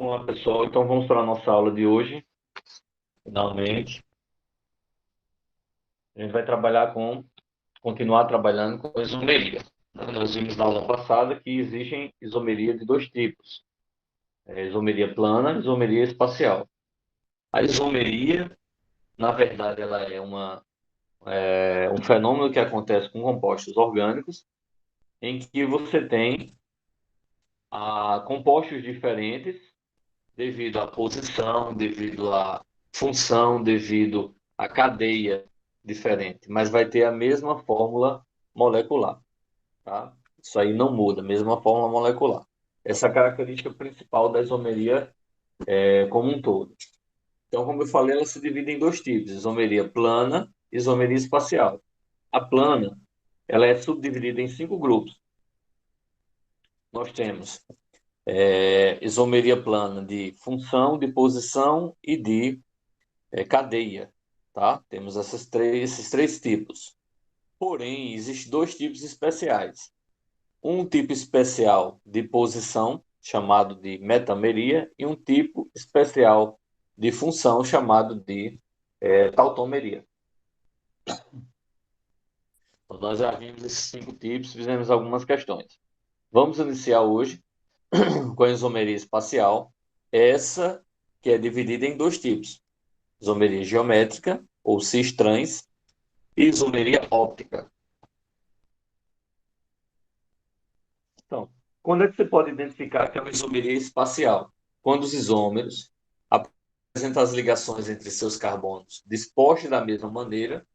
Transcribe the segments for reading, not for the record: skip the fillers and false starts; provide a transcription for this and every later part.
Olá, pessoal. Então, vamos para a nossa aula de hoje, finalmente. A gente vai continuar trabalhando com isomeria. Nós vimos na aula passada que existem isomeria de dois tipos: isomeria plana e isomeria espacial. A isomeria, na verdade, ela é um fenômeno que acontece com compostos orgânicos, em que você tem compostos diferentes devido à posição, devido à função, devido à cadeia diferente, mas vai ter a mesma fórmula molecular, tá? Isso aí não muda, mesma fórmula molecular. Essa é a característica principal da isomeria como um todo. Então, como eu falei, ela se divide em dois tipos: isomeria plana e isomeria espacial. A plana, ela é subdividida em 5 grupos. Nós temos isomeria plana de função, de posição e de cadeia, tá? Temos esses três tipos. Porém, existem dois tipos especiais. Um tipo especial de posição, chamado de metameria, e um tipo especial de função, chamado de tautomeria. Então, nós já vimos esses 5 tipos, fizemos algumas questões. Vamos iniciar hoje com a isomeria espacial, essa que é dividida em dois tipos: isomeria geométrica, ou cis-trans, e isomeria óptica. Então, quando é que você pode identificar que é uma isomeria espacial? Quando os isômeros apresentam as ligações entre seus carbonos dispostos da mesma maneira,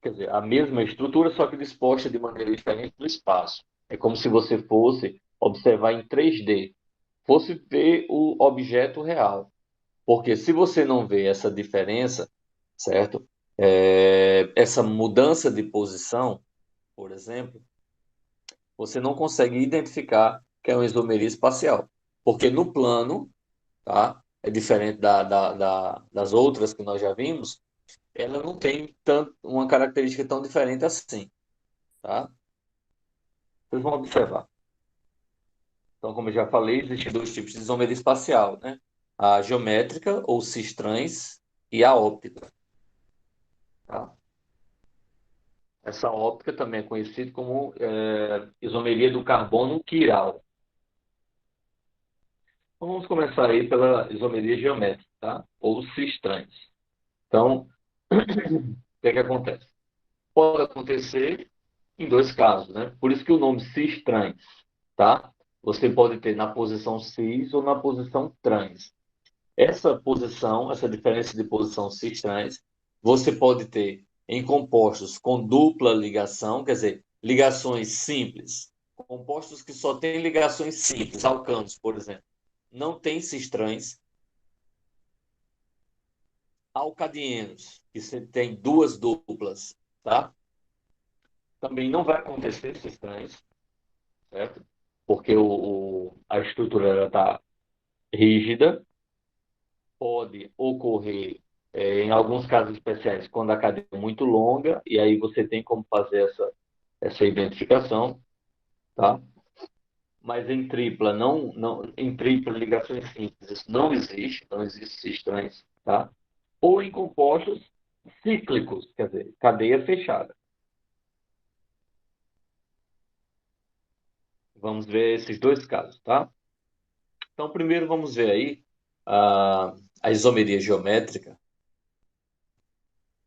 quer dizer, a mesma estrutura, só que disposta de maneira diferente no espaço. É como se você fosse observar em 3D, fosse ver o objeto real. Porque se você não vê essa diferença, certo? Essa mudança de posição, por exemplo, você não consegue identificar que é uma isomeria espacial. Porque no plano, tá? É diferente das outras que nós já vimos, ela não tem uma característica tão diferente assim, tá? Vocês vão observar. Então, como eu já falei, existem dois tipos de isomeria espacial, né? A geométrica, ou cis-trans, e a óptica, tá? Essa óptica também é conhecida como isomeria do carbono quiral. Então, vamos começar aí pela isomeria geométrica, tá? Ou cis-trans. Então, o que é que acontece? Pode acontecer em dois casos, né? Por isso que o nome cis-trans, tá? Você pode ter na posição cis ou na posição trans. Essa posição, essa diferença de posição cis-trans, você pode ter em compostos com dupla ligação, quer dizer, ligações simples. Compostos que só têm ligações simples, alcanos, por exemplo, não tem cis-trans. Alcadienos, que você tem duas duplas, tá? Também não vai acontecer cis-trans, certo? Porque a estrutura está rígida. Pode ocorrer, em alguns casos especiais, quando a cadeia é muito longa, e aí você tem como fazer essa identificação, tá? Mas em tripla, em tripla ligações simples, isso não existe cis-trans, tá? Ou em compostos cíclicos, quer dizer, cadeia fechada. Vamos ver esses dois casos, tá? Então, primeiro vamos ver aí a isomeria geométrica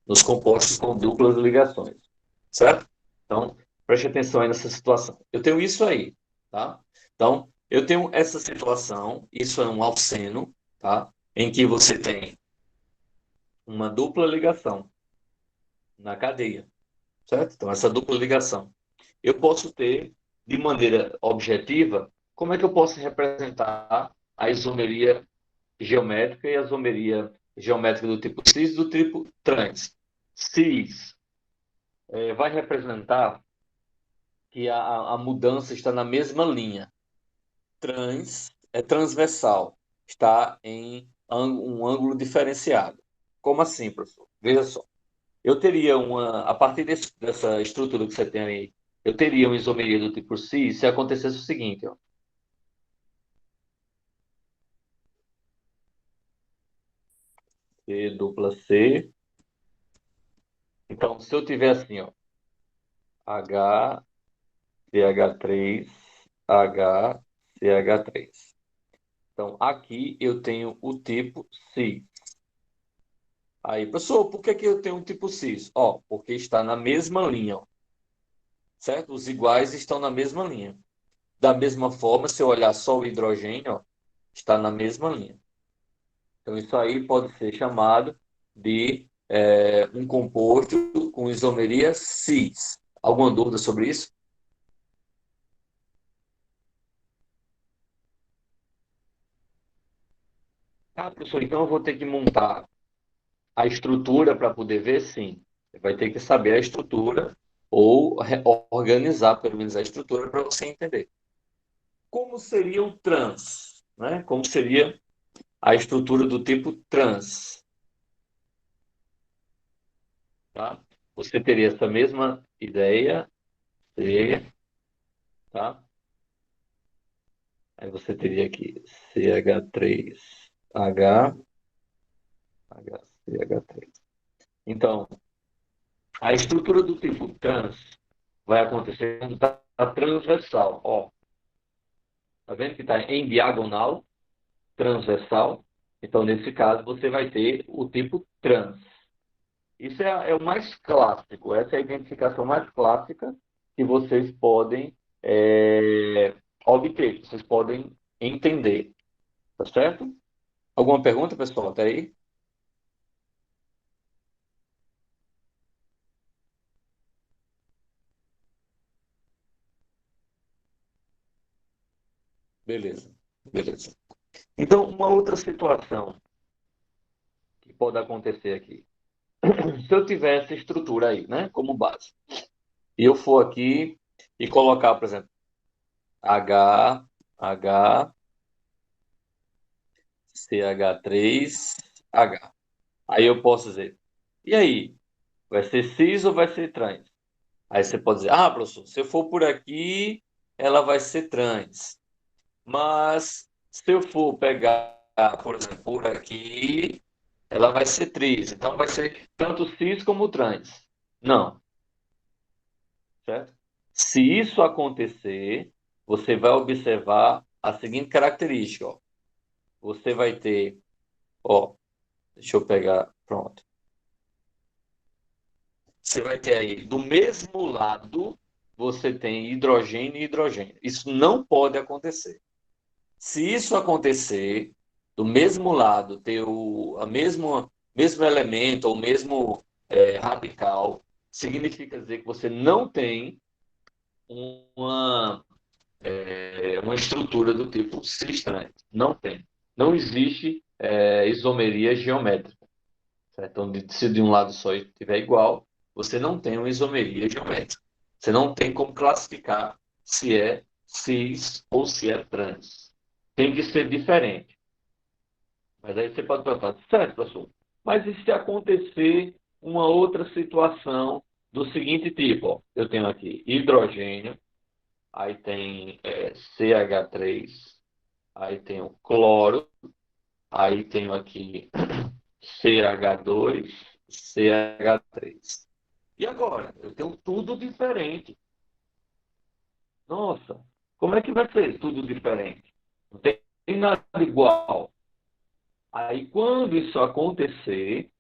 nos compostos com duplas ligações, certo? Então, preste atenção aí nessa situação. Eu tenho isso aí, tá? Então, eu tenho essa situação, isso é um alceno, tá? Em que você tem uma dupla ligação na cadeia, certo? Então, essa dupla ligação. Eu posso ter, de maneira objetiva, como é que eu posso representar a isomeria geométrica e a isomeria geométrica do tipo cis e do tipo trans? Cis vai representar que a mudança está na mesma linha. Trans é transversal, está em um ângulo diferenciado. Como assim, professor? Veja só. Eu teria a partir dessa estrutura que você tem aí, eu teria uma isomeria do tipo cis se acontecesse o seguinte, ó. C dupla C. Então, se eu tiver assim, ó, H, CH3, H, CH3. Então, aqui eu tenho o tipo cis. Aí, professor, por que que eu tenho um tipo cis? Ó, porque está na mesma linha, ó, certo? Os iguais estão na mesma linha. Da mesma forma, se eu olhar só o hidrogênio, ó, está na mesma linha. Então, isso aí pode ser chamado de um composto com isomeria cis. Alguma dúvida sobre isso? Ah, professor, então eu vou ter que montar a estrutura para poder ver? Sim. Você vai ter que saber a estrutura ou organizar, pelo menos, a estrutura para você entender. Como seria o trans, né? Como seria a estrutura do tipo trans, tá? Você teria essa mesma ideia, C, tá? Aí você teria aqui CH3H, HCH3. Então, a estrutura do tipo trans vai acontecer quando está transversal. Ó, tá vendo que está em diagonal, transversal? Então, nesse caso, você vai ter o tipo trans. Isso é o mais clássico, essa é a identificação mais clássica que vocês podem obter, que vocês podem entender, tá certo? Alguma pergunta, pessoal, até aí? Beleza, beleza. Então, uma outra situação que pode acontecer aqui. Se eu tiver essa estrutura aí, né, como base, e eu for aqui e colocar, por exemplo, H, H, CH3H. Aí eu posso dizer, e aí, vai ser cis ou vai ser trans? Aí você pode dizer, ah, professor, se eu for por aqui, ela vai ser trans. Mas se eu for pegar, por exemplo, por aqui, ela vai ser tris. Então vai ser tanto cis como trans. Não, certo? Se isso acontecer, você vai observar a seguinte característica, ó. Você vai ter, ó, deixa eu pegar, pronto. Você vai ter aí, do mesmo lado, você tem hidrogênio e hidrogênio. Isso não pode acontecer. Se isso acontecer, do mesmo lado, ter mesmo elemento ou mesmo radical, significa dizer que você não tem uma, uma estrutura do tipo cis-trans. Não tem. Não existe isomeria geométrica. Certo? Então, se de um lado só estiver igual, você não tem uma isomeria geométrica. Você não tem como classificar se é cis ou se é trans. Tem que ser diferente. Mas aí você pode perguntar, certo, professor, mas e se acontecer uma outra situação do seguinte tipo? Ó, eu tenho aqui hidrogênio, aí tem CH3, aí tenho cloro, aí tenho aqui CH2, CH3. E agora? Eu tenho tudo diferente. Nossa, como é que vai ser tudo diferente? Não tem nada igual. Aí, quando isso acontecer,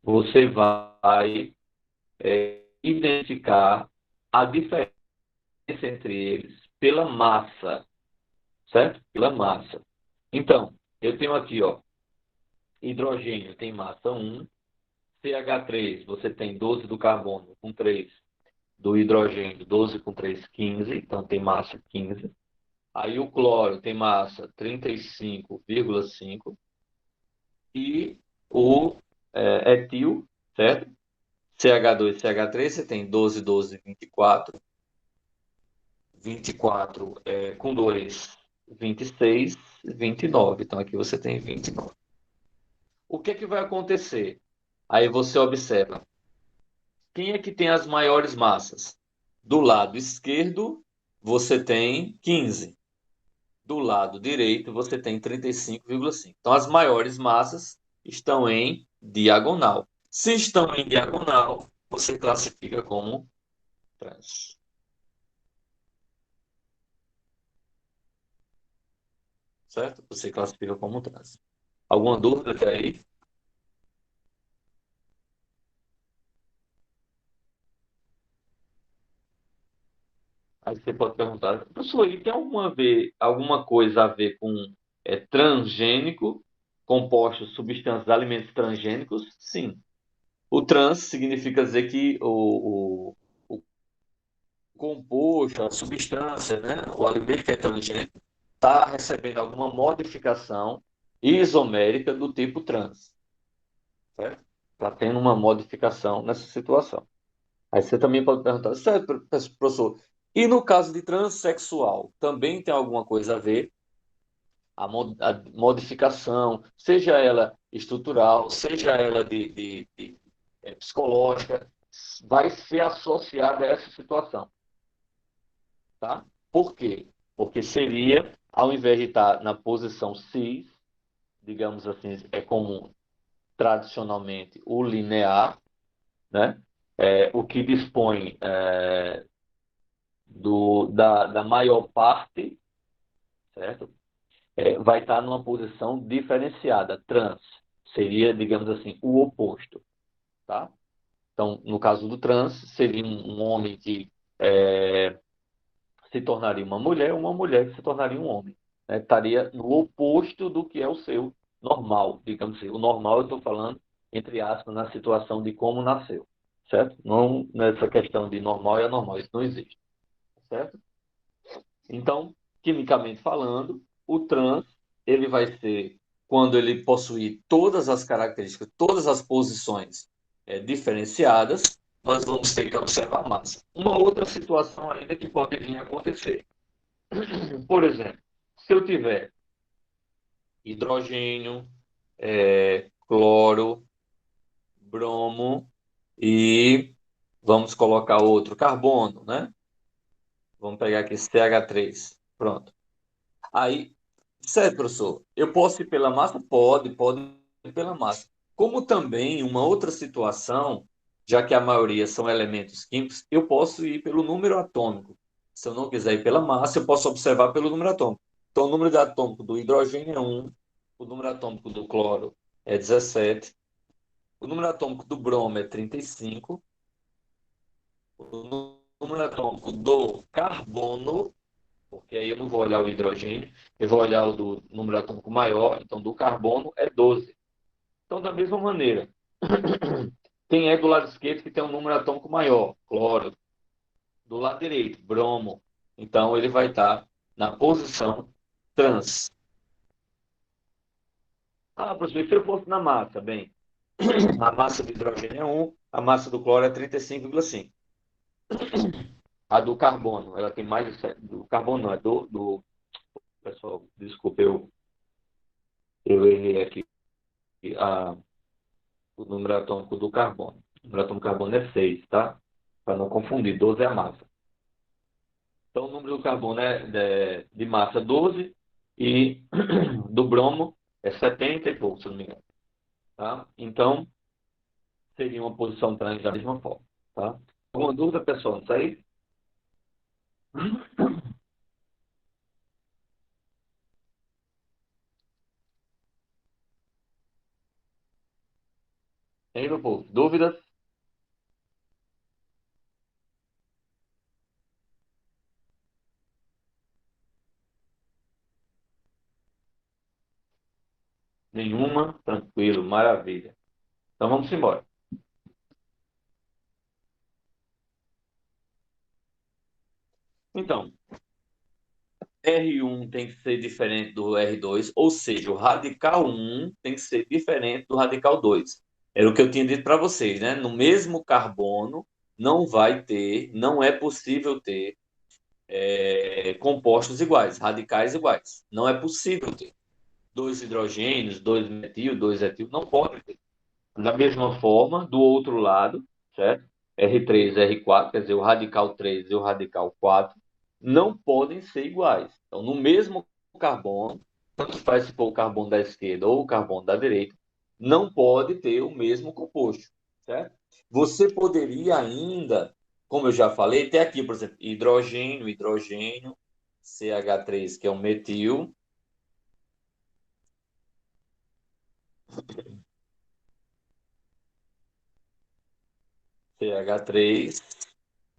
você vai identificar a diferença entre eles pela massa, certo? Pela massa. Então, eu tenho aqui, ó, hidrogênio tem massa 1, CH3, você tem 12 do carbono com 3 do hidrogênio, 12 com 3, 15, então tem massa 15. Aí o cloro tem massa 35,5 e o etil, certo? CH2 e CH3, você tem 12, 12, 24. 24 com 2, 26, 29. Então aqui você tem 29. O que é que vai acontecer? Aí você observa. Quem é que tem as maiores massas? Do lado esquerdo, você tem 15. Do lado direito, você tem 35,5. Então, as maiores massas estão em diagonal. Se estão em diagonal, você classifica como trans. Certo? Você classifica como trans. Alguma dúvida até aí? Aí você pode perguntar, professor, e tem alguma coisa a ver com transgênico, compostos, substâncias, alimentos transgênicos? Sim. O trans significa dizer que o composto, a substância, né, o alimento que é transgênico, está recebendo alguma modificação isomérica do tipo trans, certo? Está tendo uma modificação nessa situação. Aí você também pode perguntar, certo, professor, e no caso de transexual, também tem alguma coisa a ver? A modificação, seja ela estrutural, seja ela psicológica, vai ser associada a essa situação, tá? Por quê? Porque seria, ao invés de estar na posição cis, digamos assim, é comum tradicionalmente o linear, né? O que dispõe da maior parte, certo? Vai estar numa posição diferenciada, trans. Seria, digamos assim, o oposto, tá? Então, no caso do trans, seria um homem que se tornaria uma mulher que se tornaria um homem. Né? Estaria no oposto do que é o seu normal, digamos assim. O normal, eu estou falando, entre aspas, na situação de como nasceu, certo? Não nessa questão de normal e anormal, isso não existe, certo? Então, quimicamente falando, o trans, ele vai ser, quando ele possuir todas as características, todas as posições diferenciadas, nós vamos ter que observar a massa. Uma outra situação ainda que pode vir a acontecer. Por exemplo, se eu tiver hidrogênio, cloro, bromo e vamos colocar outro carbono, né? Vamos pegar aqui CH3. Pronto. Aí, certo, professor, eu posso ir pela massa? Pode ir pela massa. Como também uma outra situação, já que a maioria são elementos químicos, eu posso ir pelo número atômico. Se eu não quiser ir pela massa, eu posso observar pelo número atômico. Então, o número atômico do hidrogênio é 1, o número atômico do cloro é 17, o número atômico do bromo é 35, o número atômico do carbono, porque aí eu não vou olhar o hidrogênio, eu vou olhar o do número atômico maior, então do carbono é 12. Então, da mesma maneira, quem é do lado esquerdo que tem um número atômico maior? Cloro. Do lado direito, bromo. Então, ele vai estar na posição trans. Ah, professor, e se eu fosse na massa? Bem, a massa do hidrogênio é 1, a massa do cloro é 35,5. A do carbono, ela tem mais de 7. Do carbono não, é pessoal, desculpa, eu errei aqui. A, o número atômico do carbono. O número atômico do carbono é 6, tá? Para não confundir, 12 é a massa. Então, o número do carbono é de massa 12 e do bromo é 70 e pouco, se não me engano. Tá? Então, seria uma posição trans da mesma forma. Tá? Alguma dúvida, pessoal? Isso aí? E aí, meu povo? Dúvidas? Nenhuma? Tranquilo, maravilha. Então, vamos embora. Então, R1 tem que ser diferente do R2, ou seja, o radical 1 tem que ser diferente do radical 2. Era o que eu tinha dito para vocês, né? No mesmo carbono, não vai ter, não é possível ter compostos iguais, radicais iguais. Não é possível ter. Dois hidrogênios, dois metil, dois etil, não pode ter. Da mesma forma, do outro lado, certo? R3, R4, quer dizer, o radical 3 e o radical 4, não podem ser iguais. Então, no mesmo carbono, tanto faz se for o carbono da esquerda ou o carbono da direita, não pode ter o mesmo composto, certo? Você poderia ainda, como eu já falei, ter aqui, por exemplo, hidrogênio, hidrogênio, CH3, que é um metil, CH3,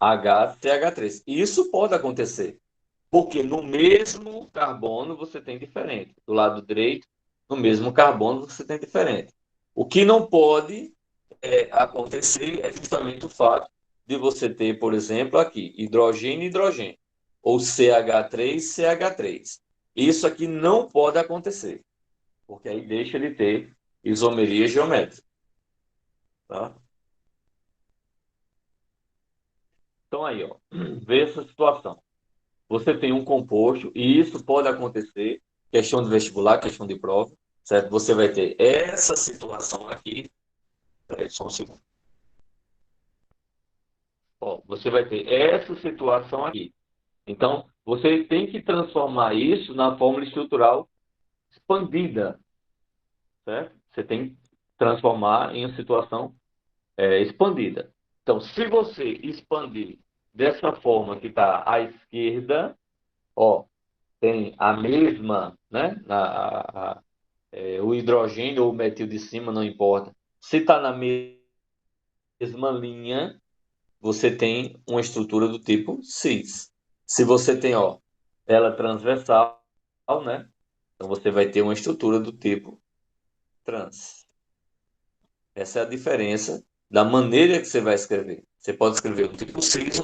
HCH3. Isso pode acontecer, porque no mesmo carbono você tem diferente. Do lado direito, no mesmo carbono você tem diferente. O que não pode acontecer é justamente o fato de você ter, por exemplo, aqui, hidrogênio e hidrogênio, ou CH3, CH3. Isso aqui não pode acontecer, porque aí deixa de ter isomeria geométrica. Tá? Então aí, ó, vê essa situação. Você tem um composto, e isso pode acontecer, questão de vestibular, questão de prova, certo? Você vai ter essa situação aqui, peraí, só um segundo. Ó, você vai ter essa situação aqui. Então, você tem que transformar isso na fórmula estrutural expandida, certo? Você tem que transformar em uma situação expandida. Então, se você expandir dessa forma que está à esquerda, ó, tem a mesma, né? O hidrogênio ou o metil de cima, não importa. Se está na mesma linha, você tem uma estrutura do tipo cis. Se você tem, ó, ela transversal, né? Então você vai ter uma estrutura do tipo trans. Essa é a diferença da maneira que você vai escrever. Você pode escrever o tipo cis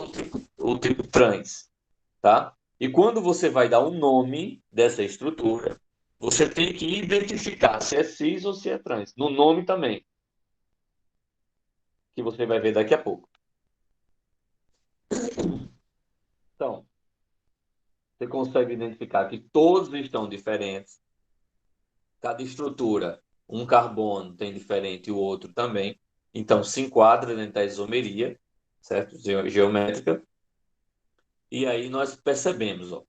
ou o tipo trans, tá? E quando você vai dar um nome dessa estrutura, você tem que identificar se é cis ou se é trans. No nome também, que você vai ver daqui a pouco. Então, você consegue identificar que todos estão diferentes. Cada estrutura, um carbono tem diferente e o outro também. Então, se enquadra dentro da isomeria, certo? Geométrica. E aí nós percebemos, ó,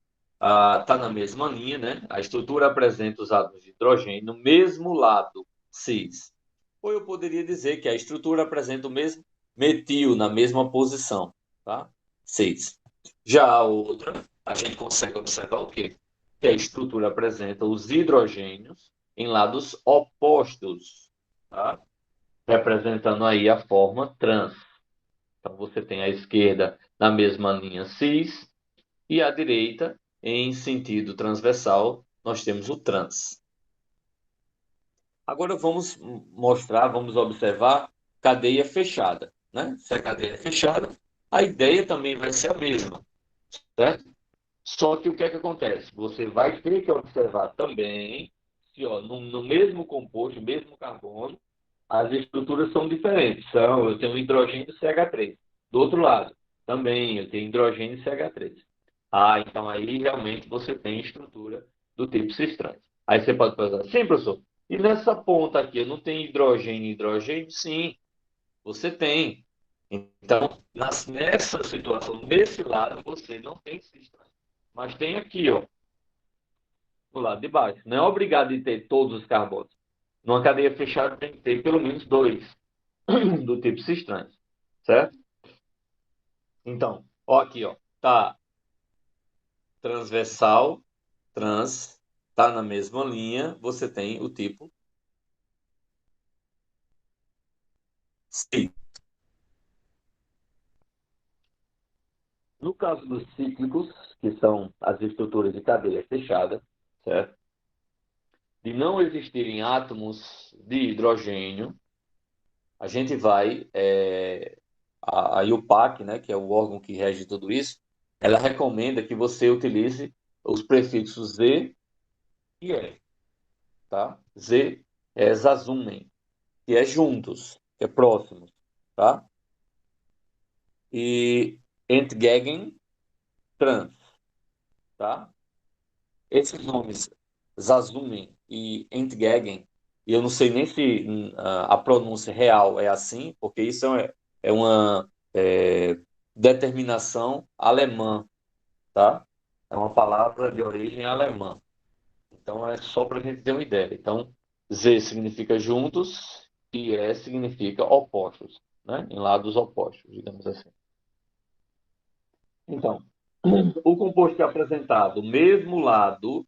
tá na mesma linha, né? A estrutura apresenta os átomos de hidrogênio no mesmo lado, cis. Ou eu poderia dizer que a estrutura apresenta o mesmo metil na mesma posição, tá? Cis. Já a outra, a gente consegue observar o quê? Que a estrutura apresenta os hidrogênios em lados opostos, tá? Representando aí a forma trans. Então você tem à esquerda na mesma linha cis e à direita, em sentido transversal, nós temos o trans. Agora vamos mostrar, vamos observar cadeia fechada, né? Se a cadeia é fechada, a ideia também vai ser a mesma, certo? Só que o que é que acontece? Você vai ter que observar também se, ó, no mesmo composto, mesmo carbono, as estruturas são diferentes. São, eu tenho hidrogênio CH3. Do outro lado, também eu tenho hidrogênio CH3. Ah, então aí realmente você tem estrutura do tipo cis-trans. Aí você pode pensar, sim, professor, e nessa ponta aqui, eu não tenho hidrogênio e hidrogênio? Sim, você tem. Então, nessa situação, nesse lado, você não tem cis-trans. Mas tem aqui, ó, do lado de baixo. Não é obrigado de ter todos os carbonos. Numa cadeia fechada tem que ter pelo menos dois do tipo cis-trans, certo? Então, ó aqui, ó, tá transversal, trans, tá na mesma linha, você tem o tipo cis. No caso dos cíclicos, que são as estruturas de cadeia fechada, certo? De não existirem átomos de hidrogênio, a gente vai, a IUPAC, né, que é o órgão que rege tudo isso, ela recomenda que você utilize os prefixos Z e E, tá? Z é Zazumen, que é juntos, que é próximos, tá? E Entgegen, trans, tá? Esses nomes, Zazumen e Entgegen, e eu não sei nem se a pronúncia real é assim, porque isso é uma determinação alemã, tá? É uma palavra de origem alemã. Então, é só para a gente ter uma ideia. Então, Z significa juntos e E significa opostos, né? Em lados opostos, digamos assim. Então, o composto que é apresentado, mesmo lado,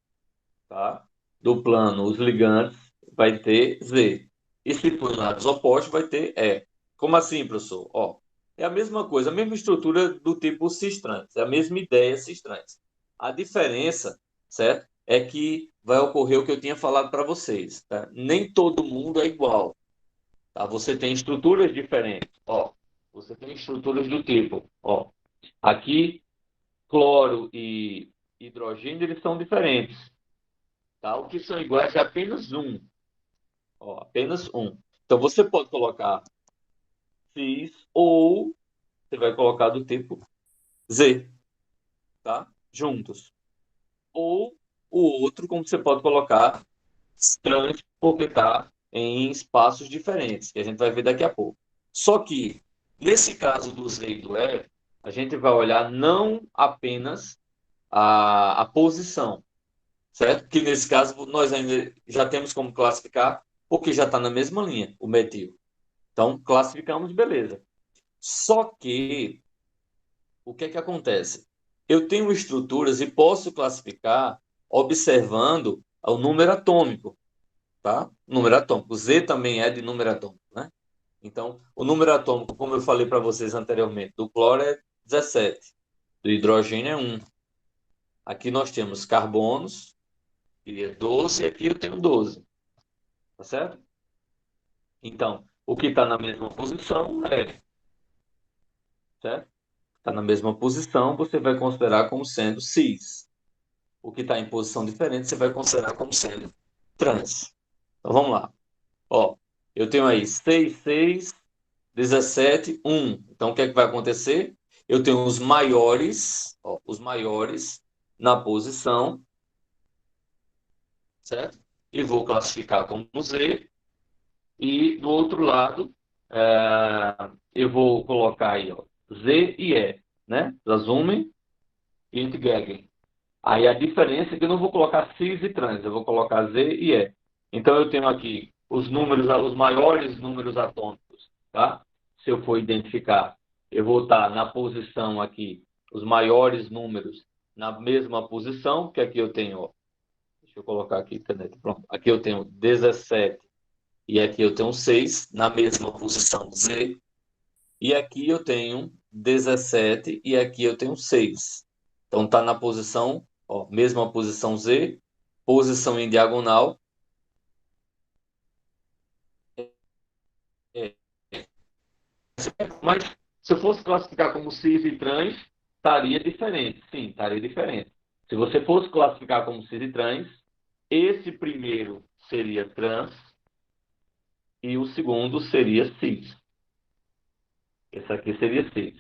tá, do plano, os ligantes, vai ter Z. E se for em lados opostos, vai ter E. Como assim, professor? Ó, é a mesma coisa, a mesma estrutura do tipo cis-trans, é a mesma ideia cis-trans. A diferença, certo, é que vai ocorrer o que eu tinha falado para vocês, tá? Nem todo mundo é igual, tá? Você tem estruturas diferentes, ó. Você tem estruturas do tipo, ó, aqui cloro e hidrogênio, eles são diferentes, tá? O que são iguais é apenas um, ó, apenas um. Então você pode colocar cis ou você vai colocar do tipo Z, tá? Juntos. Ou o outro, como você pode colocar trans, porque está em espaços diferentes, que a gente vai ver daqui a pouco. Só que, nesse caso do Z e do E, a gente vai olhar não apenas a posição, certo? Que nesse caso nós ainda já temos como classificar, porque já está na mesma linha, o metil. Então, classificamos, beleza. Só que, o que é que acontece? Eu tenho estruturas e posso classificar observando o número atômico, tá? Número atômico. Z também é de número atômico, né? Então, o número atômico, como eu falei para vocês anteriormente, do cloro é 17, do hidrogênio é 1. Aqui nós temos carbonos, que é 12, e aqui eu tenho 12, tá certo? Então, o que está na mesma posição é, certo? Está na mesma posição, você vai considerar como sendo cis. O que está em posição diferente, você vai considerar como sendo trans. Então, vamos lá. Ó, eu tenho aí 6, 6, 17, 1. Então, o que é que vai acontecer? Eu tenho os maiores, ó, os maiores na posição, certo? E vou classificar como Z. E do outro lado, eu vou colocar aí, ó, Z e E, né? Zusammen e entgegen. Aí a diferença é que eu não vou colocar cis e trans, eu vou colocar Z e E. Então eu tenho aqui os números, os maiores números atômicos, tá? Se eu for identificar, eu vou estar na posição aqui, os maiores números na mesma posição, que aqui eu tenho, ó, deixa eu colocar aqui, caneta, pronto. Aqui eu tenho 17 e aqui eu tenho 6 na mesma posição Z. E aqui eu tenho 17 e aqui eu tenho 6. Então está na posição, ó, mesma posição Z, posição em diagonal. É, mas se eu fosse classificar como cis e trans, estaria diferente. Sim, estaria diferente. Se você fosse classificar como cis e trans, esse primeiro seria trans e o segundo seria cis. Esse aqui seria cis.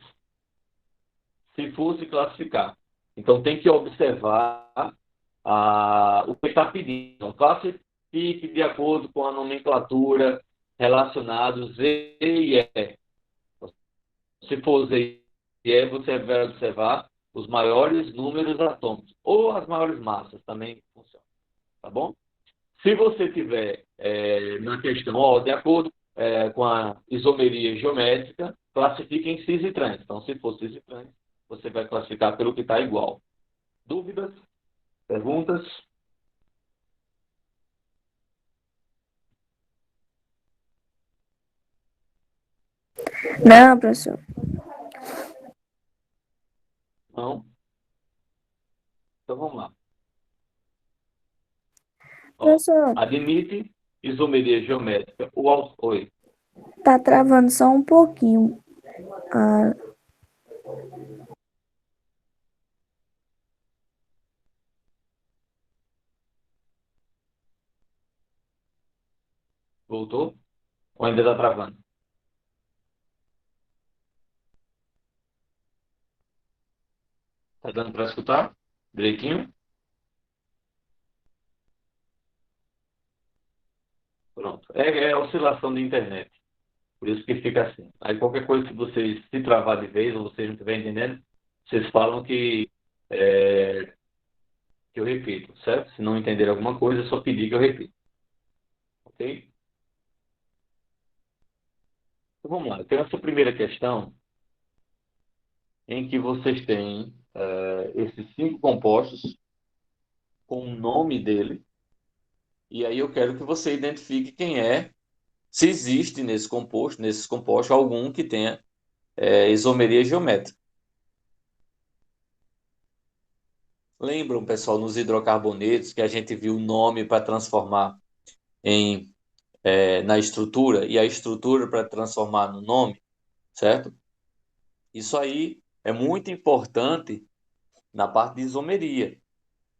Se fosse classificar. Então tem que observar o que está pedindo. Então, classifique de acordo com a nomenclatura relacionados Z e E. Se for Z e E, você vai observar os maiores números atômicos, ou as maiores massas, também funciona, tá bom? Se você tiver na questão, ó, de acordo com a isomeria geométrica, classifique em cis e trans. Então, se for cis e trans, você vai classificar pelo que está igual. Dúvidas? Perguntas? Não, professor. Não? Então vamos lá. Ó, Professor, admite isomeria geométrica. Oi, tá travando só um pouquinho. Ah, voltou? Ou ainda está travando? Está dando para escutar? Direitinho? Pronto. É a oscilação de internet. Por isso que fica assim. Aí qualquer coisa que vocês se travar de vez ou vocês não estiverem entendendo, vocês falam que eu repito, certo? Se não entender alguma coisa, é só pedir que eu repita. Ok? Então, vamos lá. Eu tenho essa primeira questão em que vocês têm esses 5 compostos com o nome dele, e aí eu quero que você identifique quem é, se existe nesses compostos, algum que tenha isomeria geométrica. Lembram, pessoal, nos hidrocarbonetos que a gente viu o nome para transformar na estrutura e a estrutura para transformar no nome, certo? Isso aí é muito importante na parte de isomeria,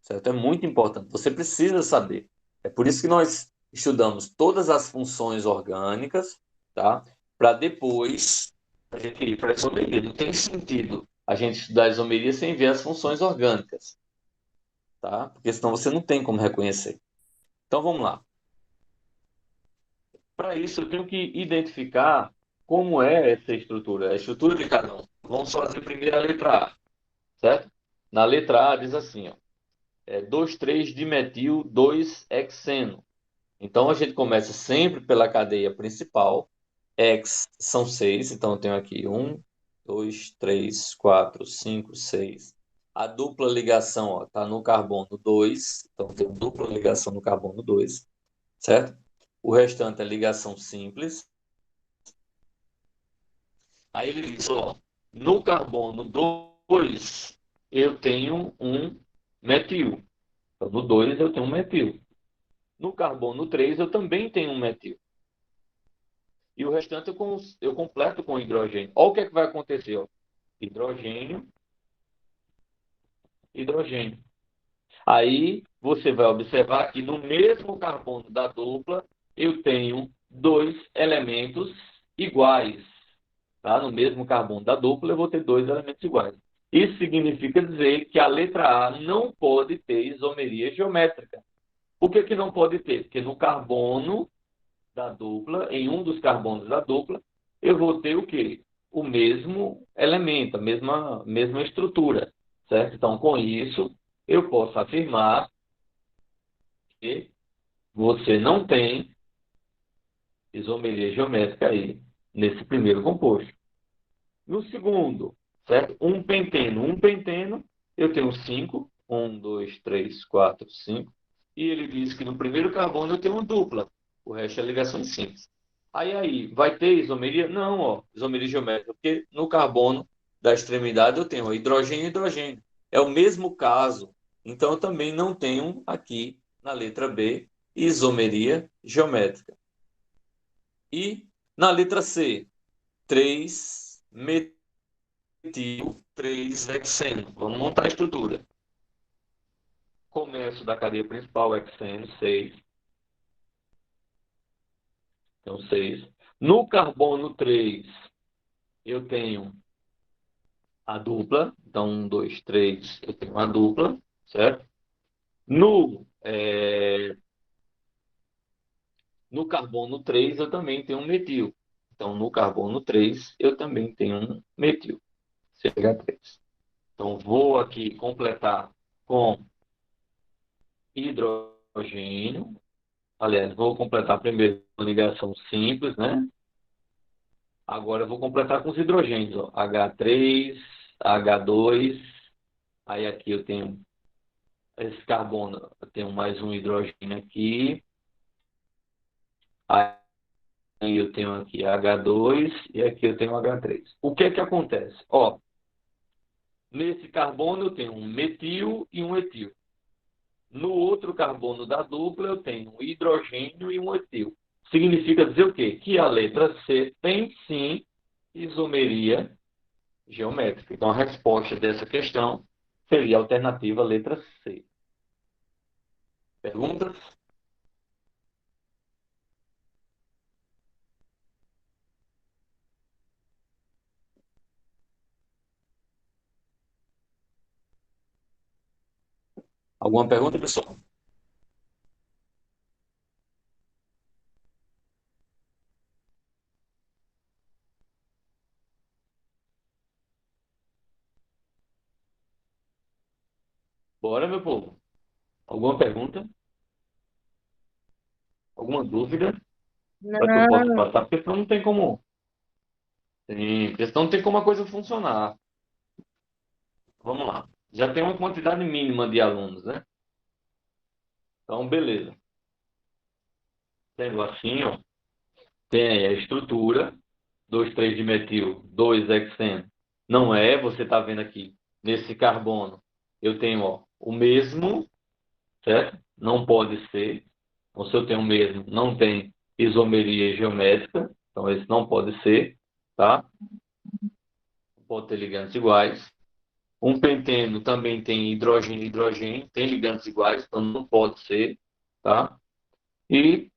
certo? É muito importante. Você precisa saber. É por isso que nós estudamos todas as funções orgânicas, tá? Para depois a gente ir para a isomeria. Não tem sentido a gente estudar a isomeria sem ver as funções orgânicas, tá? Porque senão você não tem como reconhecer. Então vamos lá. Para isso eu tenho que identificar como é essa estrutura, a estrutura de cada um. Vamos fazer primeiro a letra A, certo? Na letra A diz assim, ó, 2,3-dimetil 2-hexeno. Então a gente começa sempre pela cadeia principal. Hex são 6, então eu tenho aqui 1, 2, 3, 4, 5, 6. A dupla ligação está no carbono 2, então eu tenho dupla ligação no carbono 2, certo? O restante é ligação simples. Aí ele diz, ó, no carbono 2 eu tenho um metil. Então, no 2 eu tenho um metil. No carbono 3 eu também tenho um metil. E o restante eu completo com hidrogênio. Olha o que é que vai acontecer. Ó. Hidrogênio, hidrogênio. Aí você vai observar que no mesmo carbono da dupla eu tenho 2 elementos iguais. Tá? No mesmo carbono da dupla eu vou ter 2 elementos iguais. Isso significa dizer que a letra A não pode ter isomeria geométrica. Por que, que não pode ter? Porque no carbono da dupla, em um dos carbonos da dupla, eu vou ter o quê? O mesmo elemento, a mesma estrutura, certo? Então, com isso, eu posso afirmar que você não tem isomeria geométrica aí nesse primeiro composto. No segundo, certo? Um penteno. Um penteno, eu tenho 5. 1, 2, 3, 4, 5. E ele diz que no primeiro carbono eu tenho uma dupla. O resto é ligações simples. Aí, vai ter isomeria? Não, ó, isomeria geométrica, porque no carbono da extremidade eu tenho hidrogênio e hidrogênio. É o mesmo caso. Então, eu também não tenho aqui, na letra B, isomeria geométrica. E na letra C, 3 metil, 3-hexeno. Vamos montar a estrutura. Começo da cadeia principal, hexeno, 6. Então, 6. No carbono 3, eu tenho a dupla. Então, 1, 2, 3, eu tenho a dupla, certo? No carbono 3, eu também tenho um metil. Então, no carbono 3, eu também tenho um metil, CH3. Então, vou aqui completar com hidrogênio. Aliás, vou completar primeiro a ligação simples, né? Agora eu vou completar com os hidrogênios, ó. H3, H2. Aí aqui eu tenho esse carbono, eu tenho mais um hidrogênio aqui. Aí eu tenho aqui H2 e aqui eu tenho H3. O que é que acontece? Ó, nesse carbono eu tenho um metil e um etil. No outro carbono da dupla eu tenho um hidrogênio e um etil. Significa dizer o quê? Que a letra C tem sim isomeria geométrica. Então a resposta dessa questão seria a alternativa letra C. Perguntas? Alguma pergunta, pessoal? Bora, meu povo. Alguma pergunta? Alguma dúvida? Para que eu possa Não, passar? Porque senão não tem como. Sim, porque senão não tem como a coisa funcionar. Vamos lá. Já tem uma quantidade mínima de alunos, né? Então, beleza. Sendo assim, ó, tem aí a estrutura, 2,3-dimetil, 2-hexeno. Não é, você está vendo aqui, nesse carbono, eu tenho, ó, o mesmo, certo? Não pode ser. Então, se eu tenho o mesmo, não tem isomeria geométrica. Então, esse não pode ser, tá? Pode ter ligantes iguais. Um penteno também tem hidrogênio e hidrogênio, tem ligantes iguais, então não pode ser, tá? E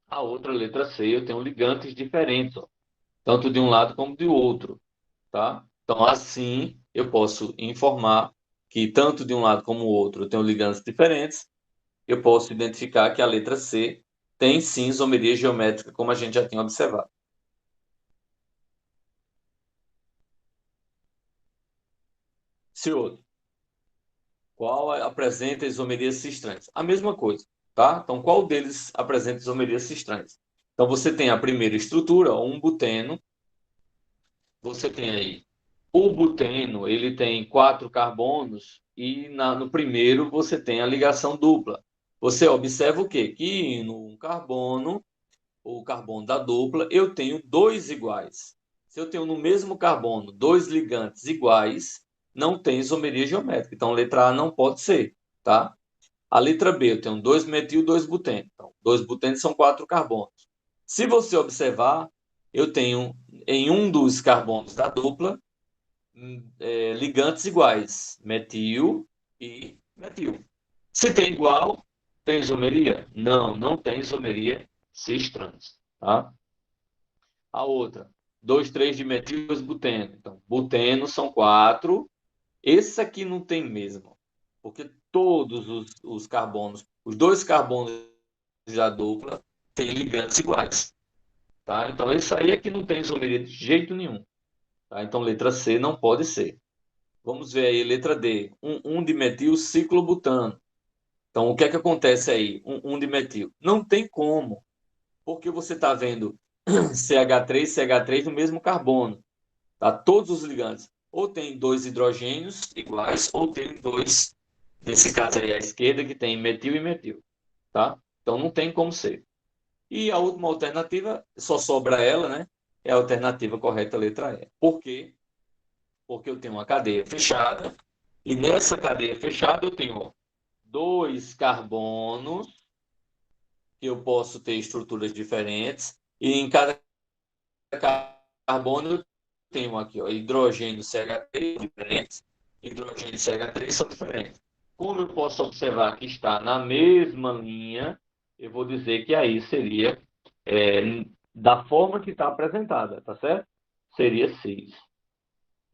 a outra, letra C, eu tenho ligantes diferentes, ó, tanto de um lado como do outro, tá? Então, assim, eu posso informar que tanto de um lado como do outro eu tenho ligantes diferentes. Eu posso identificar que a letra C tem sim isomeria geométrica, como a gente já tinha observado. Se outro, qual apresenta isomerias cis-trans? A mesma coisa, tá? Então, qual deles apresenta isomerias cis-trans? Então, você tem a primeira estrutura, um buteno. Você tem aí o buteno, ele tem 4 carbonos e no primeiro você tem a ligação dupla. Você observa o quê? Que no carbono, o carbono da dupla, eu tenho dois iguais. Se eu tenho no mesmo carbono dois ligantes iguais, não tem isomeria geométrica. Então, a letra A não pode ser, tá? A letra B, eu tenho 2-metil, 2-buteno. Então, 2 butenos são 4 carbonos. Se você observar, eu tenho em um dos carbonos da dupla ligantes iguais, metil e metil. Se tem igual, tem isomeria? Não, não tem isomeria cis-trans, tá? A outra, 2,3-dimetil, 2-buteno. Então, buteno são 4. Esse aqui não tem mesmo, porque todos os carbonos, os dois carbonos da dupla, têm ligantes iguais, tá? Então, esse aí é que não tem isomeria de jeito nenhum, tá? Então, letra C não pode ser. Vamos ver aí, letra D. Um dimetil ciclobutano. Então, o que é que acontece aí? Um dimetil. Não tem como, porque você está vendo CH3, CH3 no mesmo carbono. Tá? Todos os ligantes. Ou tem dois hidrogênios iguais, ou tem dois, nesse caso aí à esquerda, que tem metil e metil. Tá? Então, não tem como ser. E a última alternativa, só sobra ela, né? É a alternativa correta, letra E. Por quê? Porque eu tenho uma cadeia fechada, e nessa cadeia fechada eu tenho ó, dois carbonos, que eu posso ter estruturas diferentes, e em cada carbono eu tenho aqui ó, hidrogênio CH3 diferentes, hidrogênio CH3 são diferentes. Como eu posso observar que está na mesma linha, eu vou dizer que aí seria da forma que está apresentada, tá certo? Seria 6.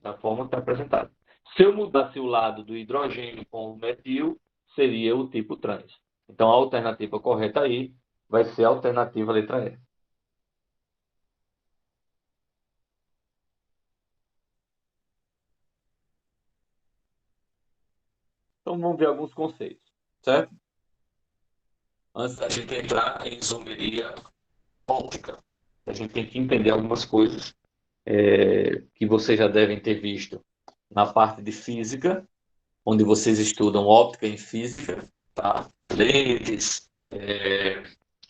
Da forma que está apresentado. Se eu mudasse o lado do hidrogênio com o metil, seria o tipo trans. Então, a alternativa correta aí vai ser a alternativa letra E. Então, vamos ver alguns conceitos, certo? Antes da gente entrar em isomeria óptica, a gente tem que entender algumas coisas que vocês já devem ter visto na parte de física, onde vocês estudam óptica em física, tá? Lentes,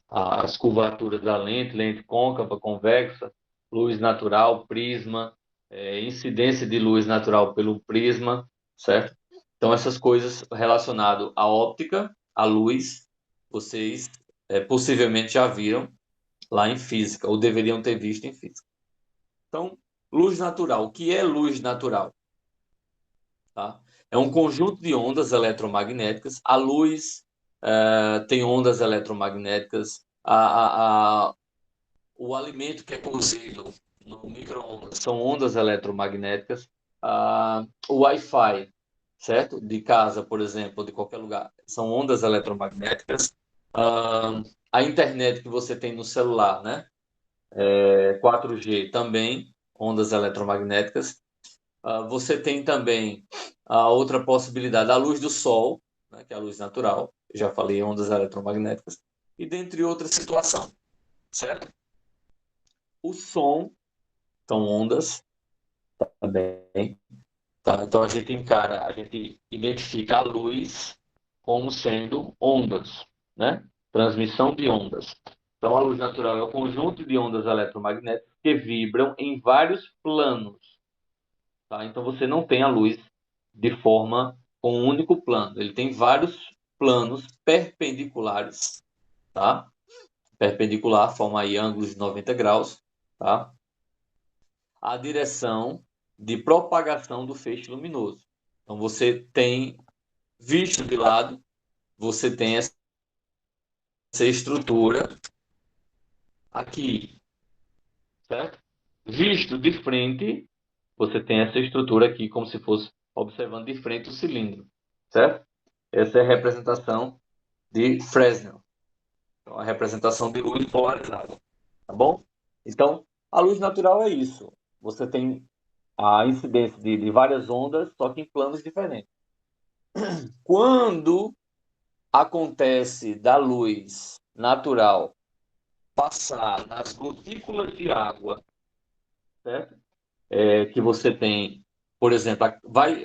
as curvaturas da lente, lente côncava, convexa, luz natural, prisma, incidência de luz natural pelo prisma, certo? Então, essas coisas relacionadas à óptica, à luz, vocês possivelmente já viram lá em física, ou deveriam ter visto em física. Então, luz natural. O que é luz natural? Tá? É um conjunto de ondas eletromagnéticas. A luz tem ondas eletromagnéticas. O alimento que é cozido no micro-ondas são ondas eletromagnéticas. O Wi-Fi, certo? De casa, por exemplo, de qualquer lugar, são ondas eletromagnéticas. A internet que você tem no celular, né? 4G também, ondas eletromagnéticas. Você tem também a outra possibilidade, a luz do sol, né, que é a luz natural. Eu já falei ondas eletromagnéticas. e dentre outras situações, certo? O som são ondas também, tá? Então a gente identifica a luz como sendo ondas, né? Transmissão de ondas. Então a luz natural é o conjunto de ondas eletromagnéticas que vibram em vários planos, tá? Então você não tem a luz de forma com um único plano, ele tem vários planos perpendiculares, tá? Perpendicular forma aí ângulos de 90 graus, tá? A direção de propagação do feixe luminoso. Então você tem, visto de lado, você tem essa estrutura aqui, certo? Visto de frente, você tem essa estrutura aqui como se fosse observando de frente o cilindro, certo? Essa é a representação de Fresnel, então, a representação de luz polarizada, tá bom? Então, a luz natural é isso. Você tem a incidência de várias ondas, só que em planos diferentes. Quando acontece da luz natural passar nas gotículas de água, certo? Que você tem, por exemplo,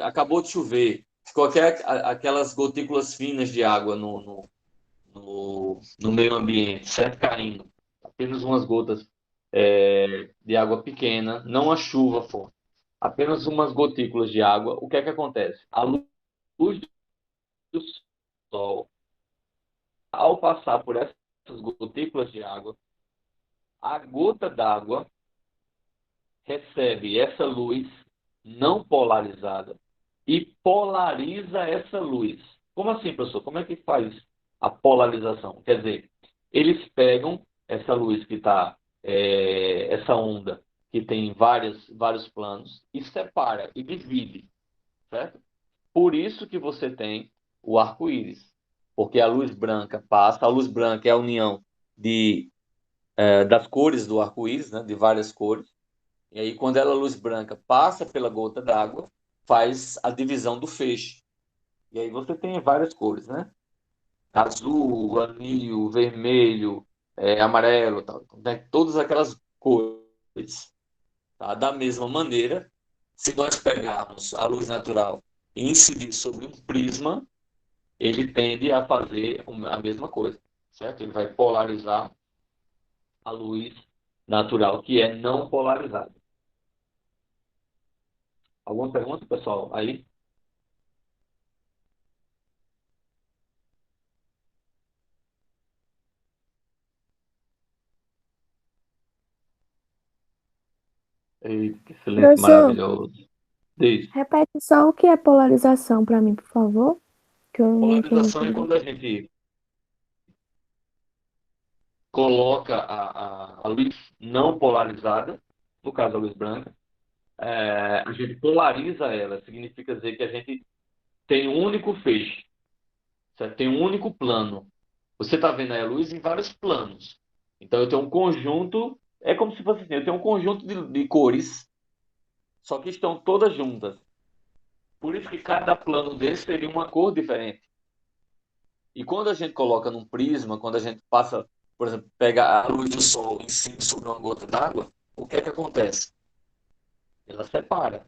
acabou de chover, qualquer aquelas gotículas finas de água no meio ambiente, certo? Caindo, apenas umas gotas de água pequena, não a chuva forte, apenas umas gotículas de água. O que é que acontece? A luz do sol, ao passar por essas gotículas de água, a gota d'água recebe essa luz não polarizada e polariza essa luz. Como assim, professor? Como é que faz a polarização? Quer dizer, eles pegam essa luz que está, essa onda que tem vários planos e separa e divide, certo? Por isso que você tem o arco-íris, porque a luz branca passa, a luz branca é a união das cores do arco-íris, né, de várias cores. E aí, quando a luz branca passa pela gota d'água, faz a divisão do feixe. E aí você tem várias cores, né? Azul, anil, vermelho, amarelo, tal, né? Todas aquelas cores. Tá? Da mesma maneira, se nós pegarmos a luz natural e incidir sobre um prisma, ele tende a fazer a mesma coisa, certo? Ele vai polarizar a luz natural, que é não polarizada. Alguma pergunta, pessoal? Aí? Eita, que silêncio Professor, maravilhoso. Diz. repete só o que é polarização para mim, por favor, que eu não tinha Polarização é entendido. quando a gente coloca a luz não polarizada, no caso a luz branca, a gente polariza ela, significa dizer que a gente tem um único feixe, certo? Tem um único plano. Você está vendo aí a luz em vários planos. Então eu tenho um conjunto, é como se fosse assim, eu tenho um conjunto de cores, só que estão todas juntas. Por isso que cada plano desse teria uma cor diferente. E quando a gente coloca num prisma, quando a gente passa, por exemplo, pega a luz do sol em cima sobre uma gota d'água, o que é que acontece? Ela separa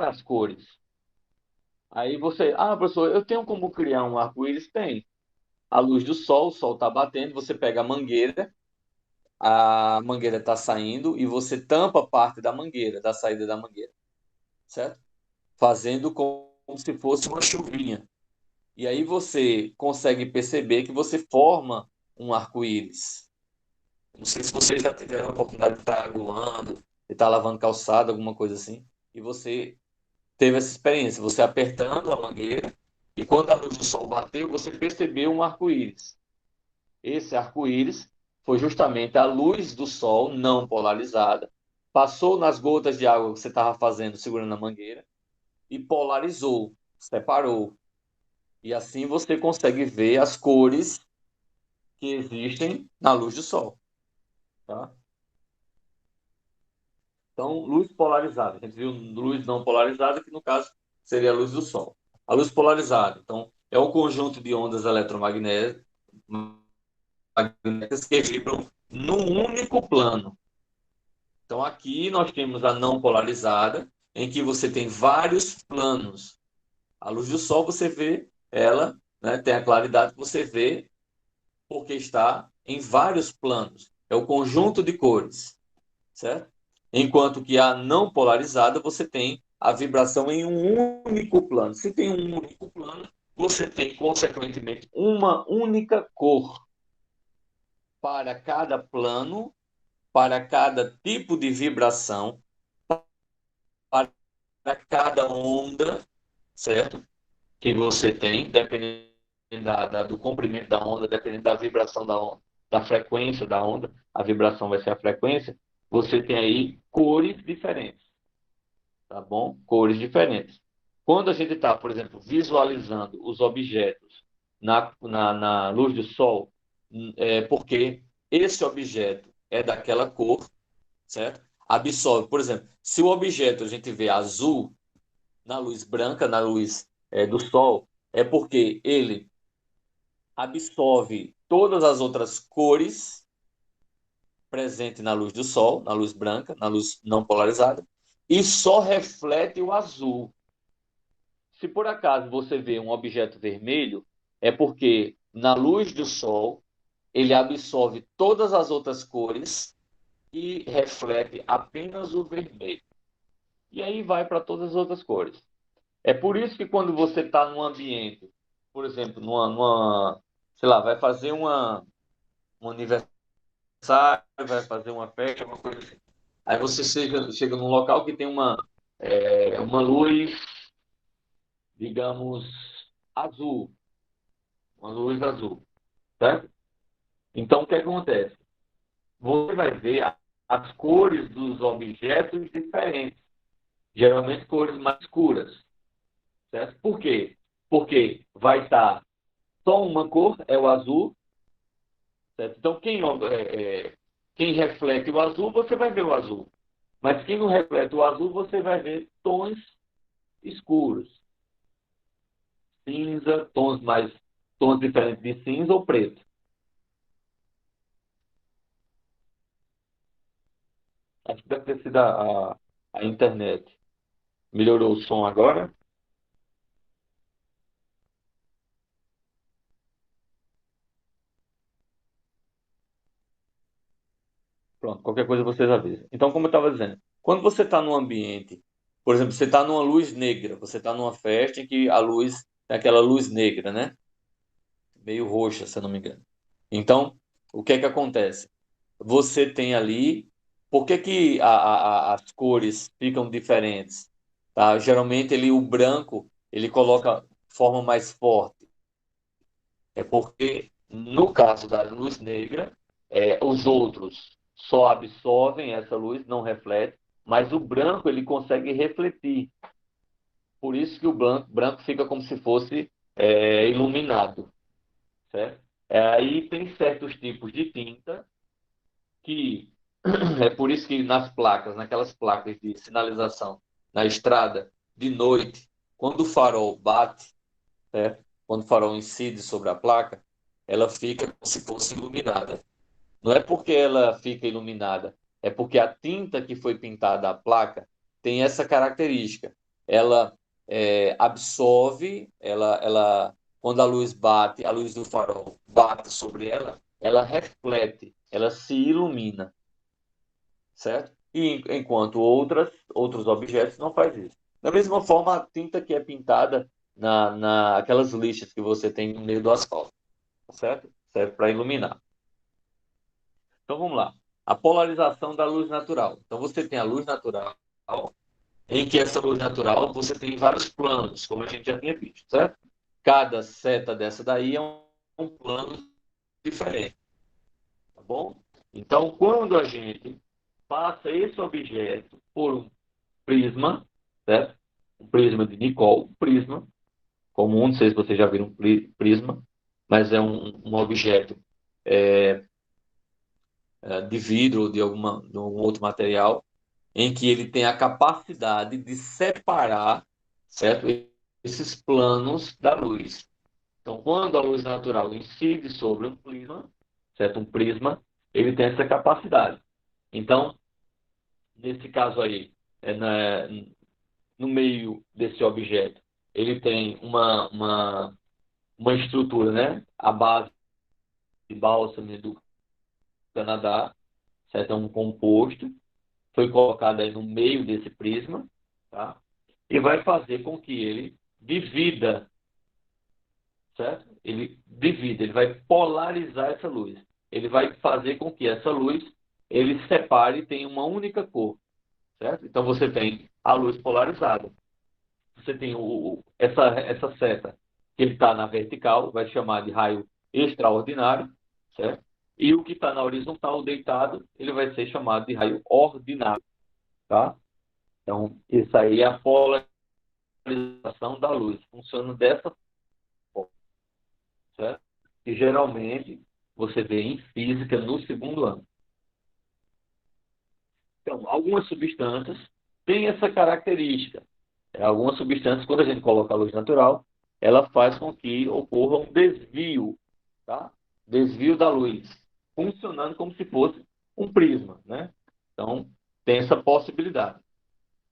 as cores. Aí você, professor, eu tenho como criar um arco-íris? Tem. A luz do sol, o sol está batendo, você pega a mangueira está saindo e você tampa parte da mangueira, da saída da mangueira, certo? Fazendo como se fosse uma chuvinha. E aí você consegue perceber que você forma um arco-íris. Não sei se vocês já tiveram a oportunidade de estar aguando, de estar lavando calçado, alguma coisa assim, e você teve essa experiência, você apertando a mangueira, e quando a luz do sol bateu, você percebeu um arco-íris. Esse arco-íris foi justamente a luz do sol não polarizada, passou nas gotas de água que você estava fazendo, segurando a mangueira, e polarizou, separou. E assim você consegue ver as cores que existem na luz do sol, tá? Então, luz polarizada. A gente viu luz não polarizada, que no caso seria a luz do Sol. A luz polarizada, então, é um conjunto de ondas eletromagnéticas magnéticas que vibram num único plano. Então, aqui nós temos a não polarizada, em que você tem vários planos. A luz do Sol, você vê ela, né, tem a claridade que você vê, porque está em vários planos. É o conjunto de cores, certo? Enquanto que a não polarizada, você tem a vibração em um único plano. Se tem um único plano, você tem, consequentemente, uma única cor para cada plano, para cada tipo de vibração, para cada onda, certo? Que você tem, dependendo do comprimento da onda, dependendo da vibração da onda, da frequência da onda, a vibração vai ser a frequência, você tem aí cores diferentes, tá bom? Cores diferentes. Quando a gente está, por exemplo, visualizando os objetos na luz do sol, é porque esse objeto é daquela cor, certo? Absorve, por exemplo, se o objeto a gente vê azul na luz branca, na luz do sol, é porque ele absorve todas as outras cores presentes na luz do sol, na luz branca, na luz não polarizada, e só reflete o azul. Se por acaso você vê um objeto vermelho, é porque na luz do sol ele absorve todas as outras cores e reflete apenas o vermelho. E aí vai para todas as outras cores. É por isso que quando você está num ambiente, por exemplo, sei lá, vai fazer um aniversário, vai fazer uma festa, uma coisa assim. Aí você chega num local que tem uma luz, digamos, azul, uma luz azul, certo? Então, o que acontece? Você vai ver as cores dos objetos diferentes, geralmente cores mais escuras, certo? Por quê? Porque vai estar só uma cor, é o azul, certo? Então, quem reflete o azul, você vai ver o azul. Mas quem não reflete o azul, você vai ver tons escuros. Cinza, tons diferentes de cinza ou preto. Acho que deve ter sido a internet. Melhorou o som agora? Pronto, qualquer coisa vocês avisam. Então, como eu estava dizendo, quando você está num ambiente, por exemplo, você está numa luz negra, você está numa festa em que a luz é aquela luz negra, né? Meio roxa, se eu não me engano. Então, o que é que acontece? Você tem ali. Por que que as cores ficam diferentes? Tá? Geralmente o branco ele coloca forma mais forte. É porque, no caso da luz negra, os outros só absorvem essa luz, não reflete, mas o branco ele consegue refletir. Por isso que o branco fica como se fosse iluminado, certo? Aí tem certos tipos de tinta que é por isso que naquelas placas de sinalização na estrada, de noite, quando o farol bate, quando o farol incide sobre a placa, ela fica como se fosse iluminada. Não é porque ela fica iluminada, é porque a tinta que foi pintada a placa tem essa característica. Ela absorve, quando a luz bate, a luz do farol bate sobre ela, ela reflete, ela se ilumina, certo? E enquanto outros objetos não faz isso. Da mesma forma, a tinta que é pintada aquelas lixas que você tem no meio do asfalto, certo? Serve para iluminar. Então vamos lá. A polarização da luz natural. Então você tem a luz natural, em que essa luz natural você tem vários planos, como a gente já tinha visto, certo? Cada seta dessa daí é um plano diferente, tá bom? Então, quando a gente passa esse objeto por um prisma, certo? Um prisma de Nicol, um prisma comum, não sei se vocês já viram um prisma, mas é um objeto é, de vidro ou de algum outro material, em que ele tem a capacidade de separar, certo? Esses planos da luz. Então, quando a luz natural incide sobre um prisma, certo? Um prisma, ele tem essa capacidade. Então, nesse caso aí, no meio desse objeto, ele tem uma estrutura, né? A base de bálsamo do Canadá, certo? É um composto, foi colocado aí no meio desse prisma, tá? E vai fazer com que ele divida, certo? Ele divide, ele vai polarizar essa luz. Ele vai fazer com que essa luz ele separe e tenha uma única cor, certo? Então você tem a luz polarizada. Você tem essa seta que ele está na vertical, vai chamar de raio extraordinário, certo? E o que está na horizontal, deitado, ele vai ser chamado de raio ordinário, tá? Então, isso aí é a polarização da luz. Funciona dessa forma, certo? E geralmente você vê em física no segundo ano. Então, algumas substâncias têm essa característica. Algumas substâncias, quando a gente coloca a luz natural, ela faz com que ocorra um desvio, tá? Desvio da luz, funcionando como se fosse um prisma, né? Então, tem essa possibilidade.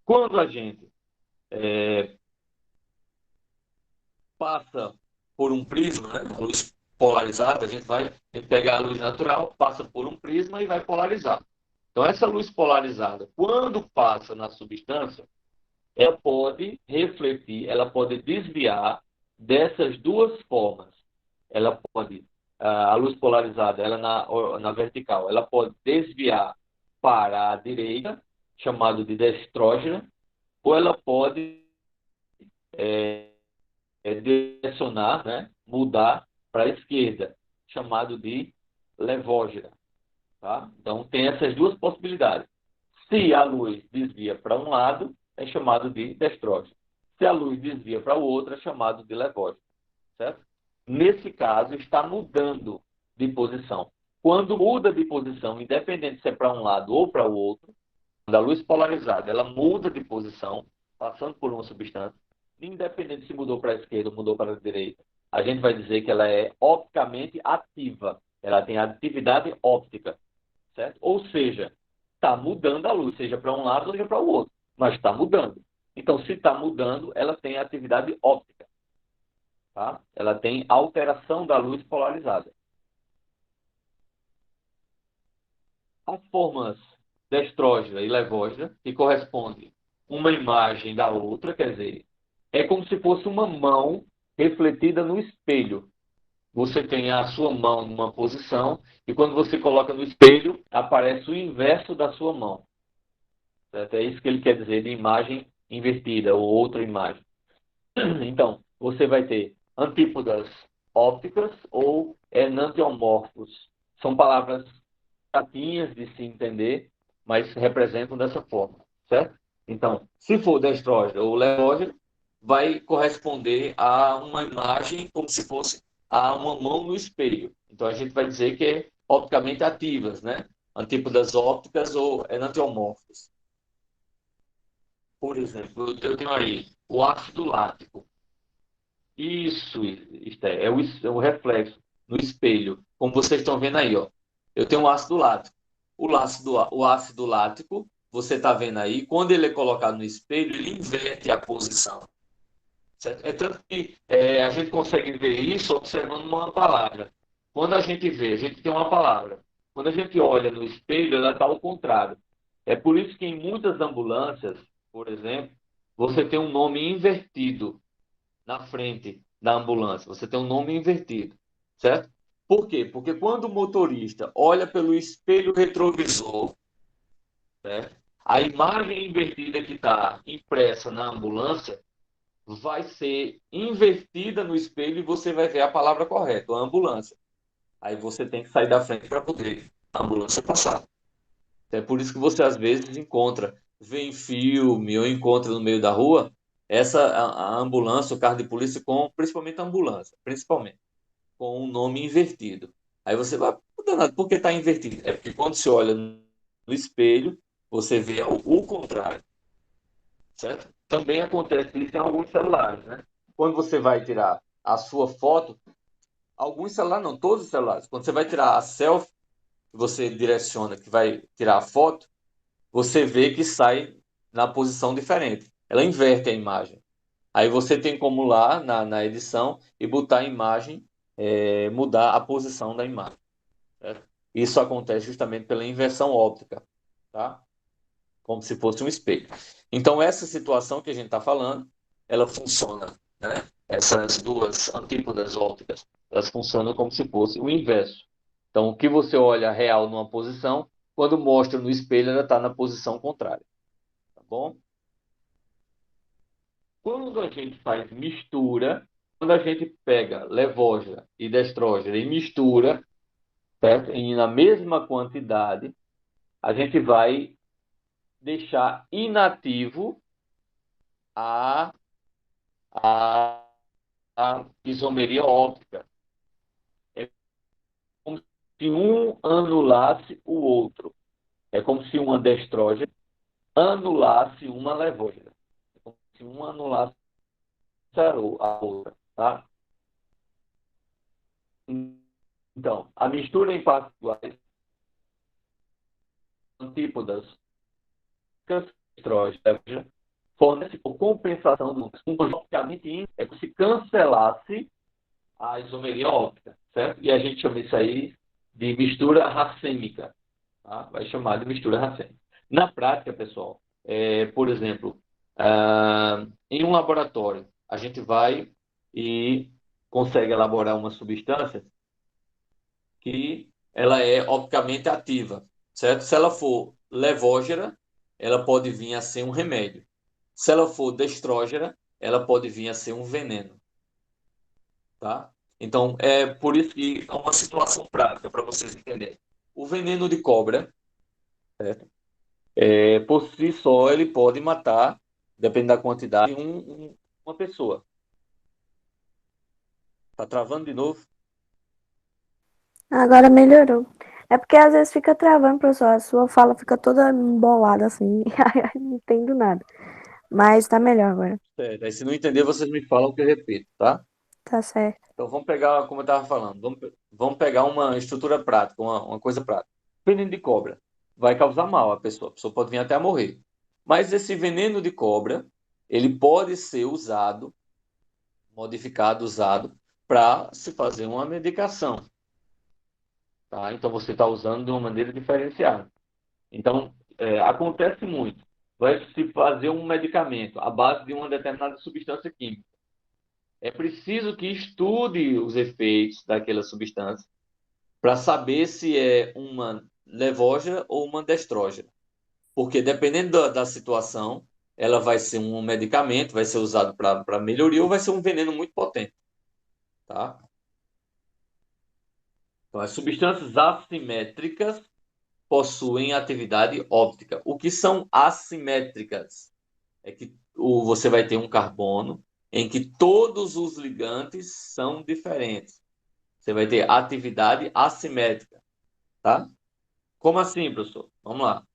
Quando a gente passa por um prisma, né? A luz polarizada, a gente vai pegar a luz natural, passa por um prisma e vai polarizar. Então, essa luz polarizada, quando passa na substância, ela pode refletir, ela pode desviar dessas duas formas. Ela pode, a luz polarizada, ela na vertical, ela pode desviar para a direita, chamado de destrógena, ou ela pode direcionar, né, mudar para a esquerda, chamado de levógena. Tá? Então, tem essas duas possibilidades. Se a luz desvia para um lado, é chamado de destrógeno. Se a luz desvia para o outro, é chamado de levógeno. Certo? Nesse caso, está mudando de posição. Quando muda de posição, independente se é para um lado ou para o outro, quando a luz polarizada ela muda de posição, passando por uma substância, independente se mudou para a esquerda ou mudou para a direita, a gente vai dizer que ela é opticamente ativa. Ela tem atividade óptica, certo? Ou seja, está mudando a luz, seja para um lado ou seja para o outro, mas está mudando. Então, se está mudando, ela tem atividade óptica, tá? Ela tem alteração da luz polarizada. As formas destrógena e levógena, que correspondem uma imagem da outra, quer dizer, é como se fosse uma mão refletida no espelho. Você tem a sua mão numa posição e quando você coloca no espelho, aparece o inverso da sua mão. Certo? É isso que ele quer dizer de imagem invertida ou outra imagem. Então, você vai ter antípodas ópticas ou enantiomorfos. São palavras chatinhas de se entender, mas representam dessa forma, certo? Então, se for destrógeno ou levógeno, vai corresponder a uma imagem como se fosse a uma mão no espelho. Então, a gente vai dizer que é opticamente ativas, né? Antípodas ópticas ou enantiomorfos. Por exemplo, eu tenho aí o ácido lático. Isso é o reflexo no espelho, como vocês estão vendo aí, ó. Eu tenho um ácido lático. O ácido lático, você está vendo aí, quando ele é colocado no espelho, ele inverte a posição. Certo? É tanto que a gente consegue ver isso observando uma palavra. Quando a gente vê, a gente tem uma palavra. Quando a gente olha no espelho, ela está ao contrário. É por isso que em muitas ambulâncias, por exemplo, você tem um nome invertido na frente da ambulância. Você tem um nome invertido, certo? Por quê? Porque quando o motorista olha pelo espelho retrovisor, certo? A imagem invertida que está impressa na ambulância vai ser invertida no espelho e você vai ver a palavra correta, a ambulância. Aí você tem que sair da frente para poder a ambulância passar. É por isso que você às vezes vê em filme ou encontra no meio da rua, a ambulância, o carro de polícia, principalmente a ambulância, principalmente, com um nome invertido. Aí você vai, danado, por que está invertido? É porque quando você olha no espelho, você vê o contrário, certo? Também acontece isso em alguns celulares, né? Quando você vai tirar a sua foto, alguns celulares não, todos os celulares, quando você vai tirar a selfie, você direciona que vai tirar a foto, você vê que sai na posição diferente. Ela inverte a imagem. Aí você tem como lá na edição e botar a imagem, mudar a posição da imagem. Certo? Isso acontece justamente pela inversão óptica, tá? Como se fosse um espelho. Então, essa situação que a gente está falando, ela funciona, né? Essas duas antípodas ópticas, elas funcionam como se fosse o inverso. Então, o que você olha real numa posição, quando mostra no espelho, ela está na posição contrária, tá bom? Quando a gente faz mistura, quando a gente pega levógera e destrógena e mistura, certo? E na mesma quantidade, a gente vai deixar inativo a, a, a isomeria óptica. É como se um anulasse o outro. É como se uma destrógena anulasse uma levógena. É como se uma anulasse a outra, tá? Então, a mistura em partes iguais, antípodas, estrógena, fornece por compensação do obviamente é como se cancelasse a isomeria óptica, certo? E a gente chama isso aí de mistura racêmica, tá? Vai chamar de mistura racêmica. Na prática, pessoal, por exemplo, em um laboratório, a gente vai e consegue elaborar uma substância que ela é opticamente ativa, certo? Se ela for levógera, ela pode vir a ser um remédio. Se ela for destrógena, ela pode vir a ser um veneno, tá? Então, é por isso que é uma situação prática para vocês entenderem. O veneno de cobra, certo? Por si só, ele pode matar, dependendo da quantidade, uma pessoa. Tá travando de novo? Agora melhorou. É porque às vezes fica travando, professor. A sua fala fica toda embolada assim. Aí eu não entendo nada. Mas tá melhor agora. Certo. Aí, se não entender, vocês me falam que eu repito, tá? Tá certo. Então, vamos pegar, como eu estava falando, vamos pegar uma estrutura prática, uma coisa prática. Veneno de cobra vai causar mal à pessoa. A pessoa pode vir até a morrer. Mas esse veneno de cobra, ele pode ser usado, modificado, usado, para se fazer uma medicação. Tá? Então, você está usando de uma maneira diferenciada. Então, acontece muito. Vai se fazer um medicamento à base de uma determinada substância química. É preciso que estude os efeitos daquela substância para saber se é uma levógena ou uma destrógena. Porque dependendo da situação, ela vai ser um medicamento, vai ser usado para melhoria ou vai ser um veneno muito potente. Tá? Então, as substâncias assimétricas possuem atividade óptica. O que são assimétricas? É que você vai ter um carbono em que todos os ligantes são diferentes. Você vai ter atividade assimétrica, tá? Como assim, professor? Vamos lá.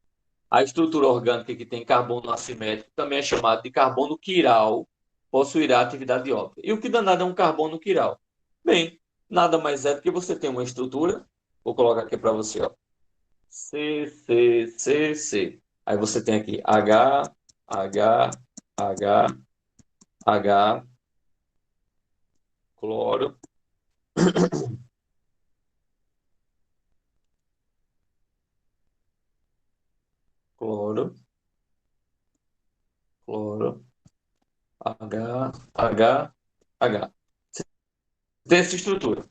A estrutura orgânica que tem carbono assimétrico também é chamada de carbono quiral, possuirá atividade óptica. E o que danado é um carbono quiral? Bem, nada mais é do que você tem uma estrutura, vou colocar aqui para você, ó. C, C, C, C. Aí você tem aqui H, H, H, H, cloro, cloro, cloro, H, H, H. Tem essa estrutura.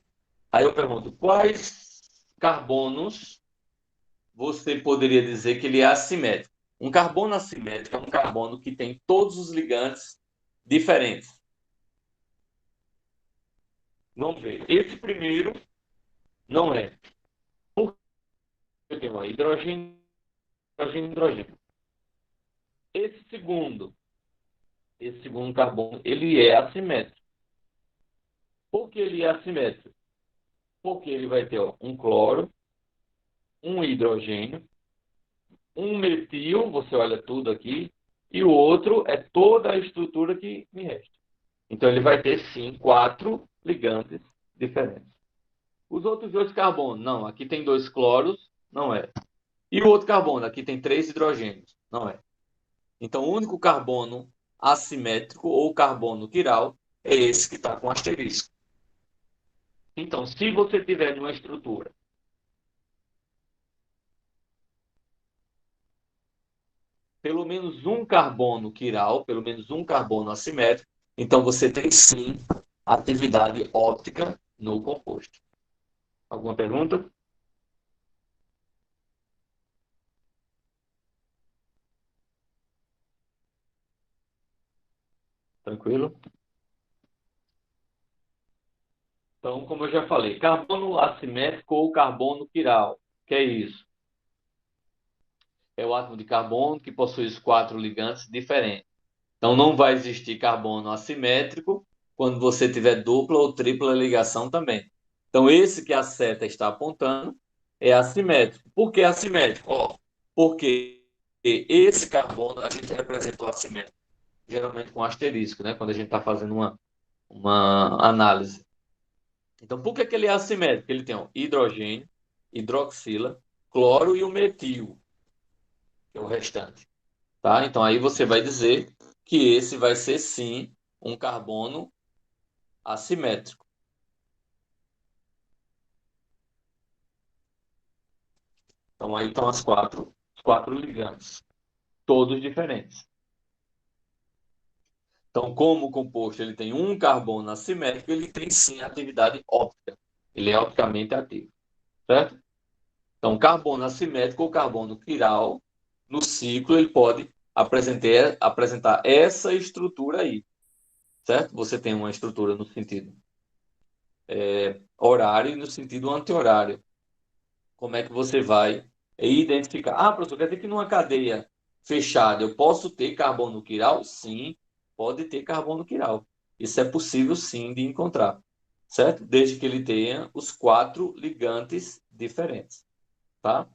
Aí eu pergunto, quais carbonos você poderia dizer que ele é assimétrico? Um carbono assimétrico é um carbono que tem todos os ligantes diferentes. Vamos ver. Esse primeiro não é. Porque tem uma hidrogênio, hidrogênio, hidrogênio. Esse segundo carbono, ele é assimétrico. Por que ele é assimétrico? Porque ele vai ter ó, um cloro, um hidrogênio, um metil, você olha tudo aqui, e o outro é toda a estrutura que me resta. Então, ele vai ter, sim, 4 ligantes diferentes. Os outros 2 carbonos, não, aqui tem 2 cloros, não é. E o outro carbono, aqui tem 3 hidrogênios, não é. Então, o único carbono assimétrico ou carbono quiral é esse que está com asterisco. Então, se você tiver uma estrutura pelo menos um carbono quiral, pelo menos um carbono assimétrico, então você tem sim atividade óptica no composto. Alguma pergunta? Tranquilo? Então, como eu já falei, carbono assimétrico ou carbono quiral. O que é isso? É o átomo de carbono que possui os 4 ligantes diferentes. Então, não vai existir carbono assimétrico quando você tiver dupla ou tripla ligação também. Então, esse que a seta está apontando é assimétrico. Por que assimétrico? Porque esse carbono a gente representou assimétrico, geralmente com asterisco, né? Quando a gente está fazendo uma análise. Então, por que ele é assimétrico? Ele tem hidrogênio, hidroxila, cloro e o metil, que é o restante. Tá? Então, aí você vai dizer que esse vai ser, sim, um carbono assimétrico. Então, aí estão os quatro ligantes, todos diferentes. Então, como o composto ele tem um carbono assimétrico, ele tem, sim, atividade óptica. Ele é opticamente ativo, certo? Então, carbono assimétrico ou carbono quiral, no ciclo, ele pode apresentar essa estrutura aí, certo? Você tem uma estrutura no sentido horário e no sentido anti-horário. Como é que você vai identificar? Ah, professor, quer dizer que numa cadeia fechada eu posso ter carbono quiral? Sim, pode ter carbono quiral. Isso é possível, sim, de encontrar, certo? Desde que ele tenha os 4 ligantes diferentes, tá?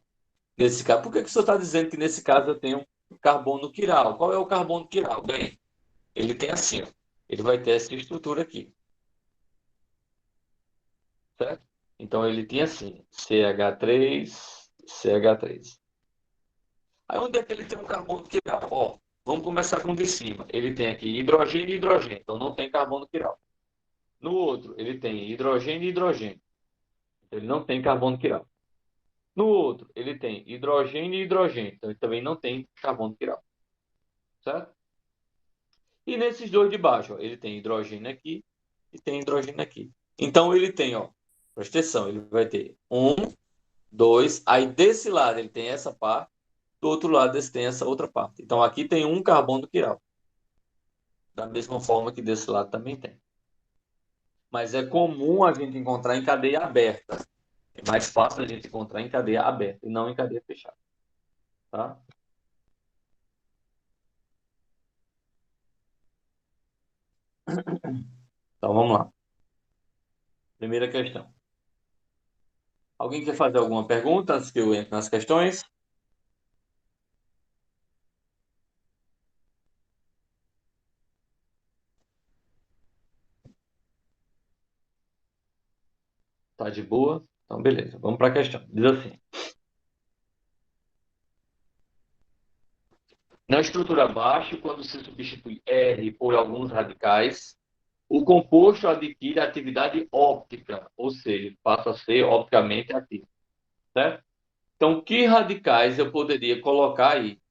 Nesse caso, por que que o senhor está dizendo que nesse caso eu tenho carbono quiral? Qual é o carbono quiral? Bem, ele tem assim, ó, ele vai ter essa estrutura aqui, certo? Então ele tinha assim, CH3, CH3. Aí onde é que ele tem um carbono quiral? Ó, vamos começar com o de cima. Ele tem aqui hidrogênio e hidrogênio, então não tem carbono quiral. No outro, ele tem hidrogênio e hidrogênio, então ele não tem carbono quiral. No outro, ele tem hidrogênio e hidrogênio, então ele também não tem carbono quiral, certo? E nesses dois de baixo, ó, ele tem hidrogênio aqui e tem hidrogênio aqui. Então ele tem, ó, presta atenção, ele vai ter um, dois, aí desse lado ele tem essa parte, do outro lado ele tem essa outra parte. Então aqui tem um carbono quiral, da mesma forma que desse lado também tem. Mas é comum a gente encontrar em cadeia aberta. É mais fácil a gente encontrar em cadeia aberta e não em cadeia fechada, tá? Então vamos lá. Primeira questão. Alguém quer fazer alguma pergunta antes que eu entre nas questões? Tá de boa? Então, beleza. Vamos para a questão. Diz assim: na estrutura abaixo, quando se substitui R por alguns radicais, o composto adquire atividade óptica, ou seja, passa a ser opticamente ativo, certo? Então, que radicais eu poderia colocar aí?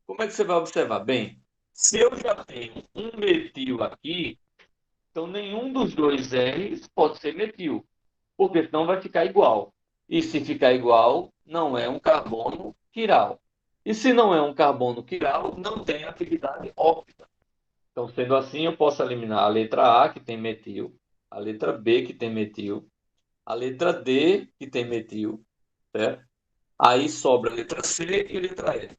Como é que você vai observar? Bem, se eu já tenho um metil aqui, então nenhum dos dois R's pode ser metil, porque senão vai ficar igual. E se ficar igual, não é um carbono quiral. E se não é um carbono quiral, não tem atividade óptica. Então, sendo assim, eu posso eliminar a letra A, que tem metil, a letra B, que tem metil, a letra D, que tem metil, certo? Aí sobra a letra C e a letra E.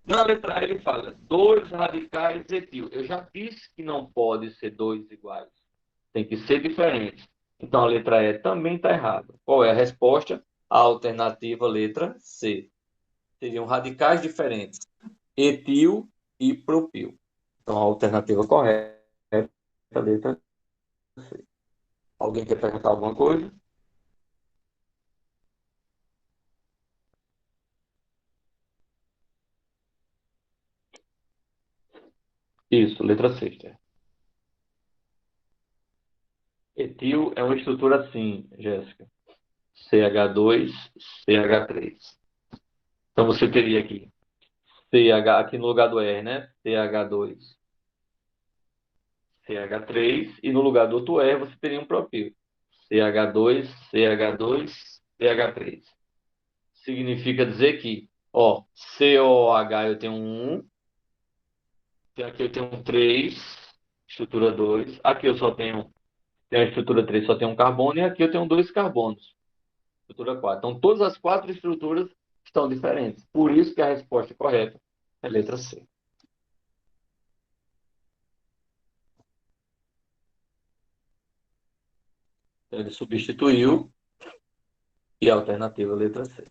Na letra A ele fala dois radicais etil. Eu já disse que não pode ser dois iguais. Tem que ser diferentes. Então a letra E também está errada. Qual é a resposta? A alternativa letra C. Seriam radicais diferentes. Etil e propil. Então a alternativa correta a letra C. Alguém quer perguntar alguma coisa? Isso, letra C. Esther. Etil é uma estrutura assim, Jéssica. CH2, CH3. Então você teria aqui CH, aqui no lugar do R, né? CH2, CH3, e no lugar do outro R você teria um propil. CH2, CH2, CH3. Significa dizer que, ó, COH eu tenho um 1, aqui eu tenho um 3, estrutura 2. Aqui eu só tenho a estrutura 3, só tem um carbono, e aqui eu tenho dois carbonos, estrutura 4. Então todas as quatro estruturas estão diferentes. Por isso que a resposta correta é a letra C. Então, ele substituiu e a alternativa é a letra C.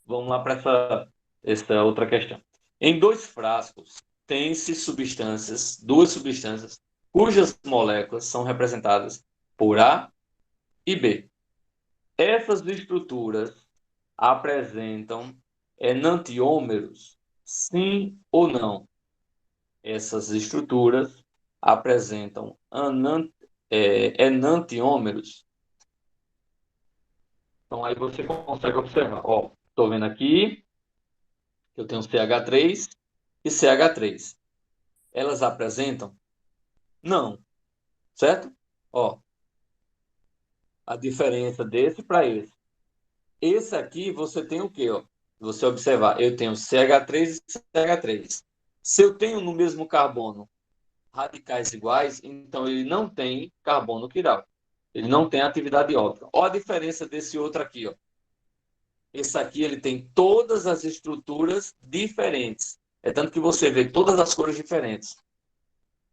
Vamos lá para essa outra questão. Em dois frascos, tem-se duas substâncias, cujas moléculas são representadas por A e B. Essas estruturas apresentam enantiômeros, sim ou não? Essas estruturas apresentam enantiômeros. Então, aí você consegue observar. Ó, estou vendo aqui que eu tenho CH3 e CH3. Elas apresentam? Não, certo? Ó, a diferença desse para esse. Esse aqui você tem o quê, ó? Você observar, eu tenho CH3 e CH3. Se eu tenho no mesmo carbono radicais iguais, então ele não tem carbono quiral. Ele não tem atividade óptica. Olha a diferença desse outro aqui, ó. Esse aqui ele tem todas as estruturas diferentes. É tanto que você vê todas as cores diferentes.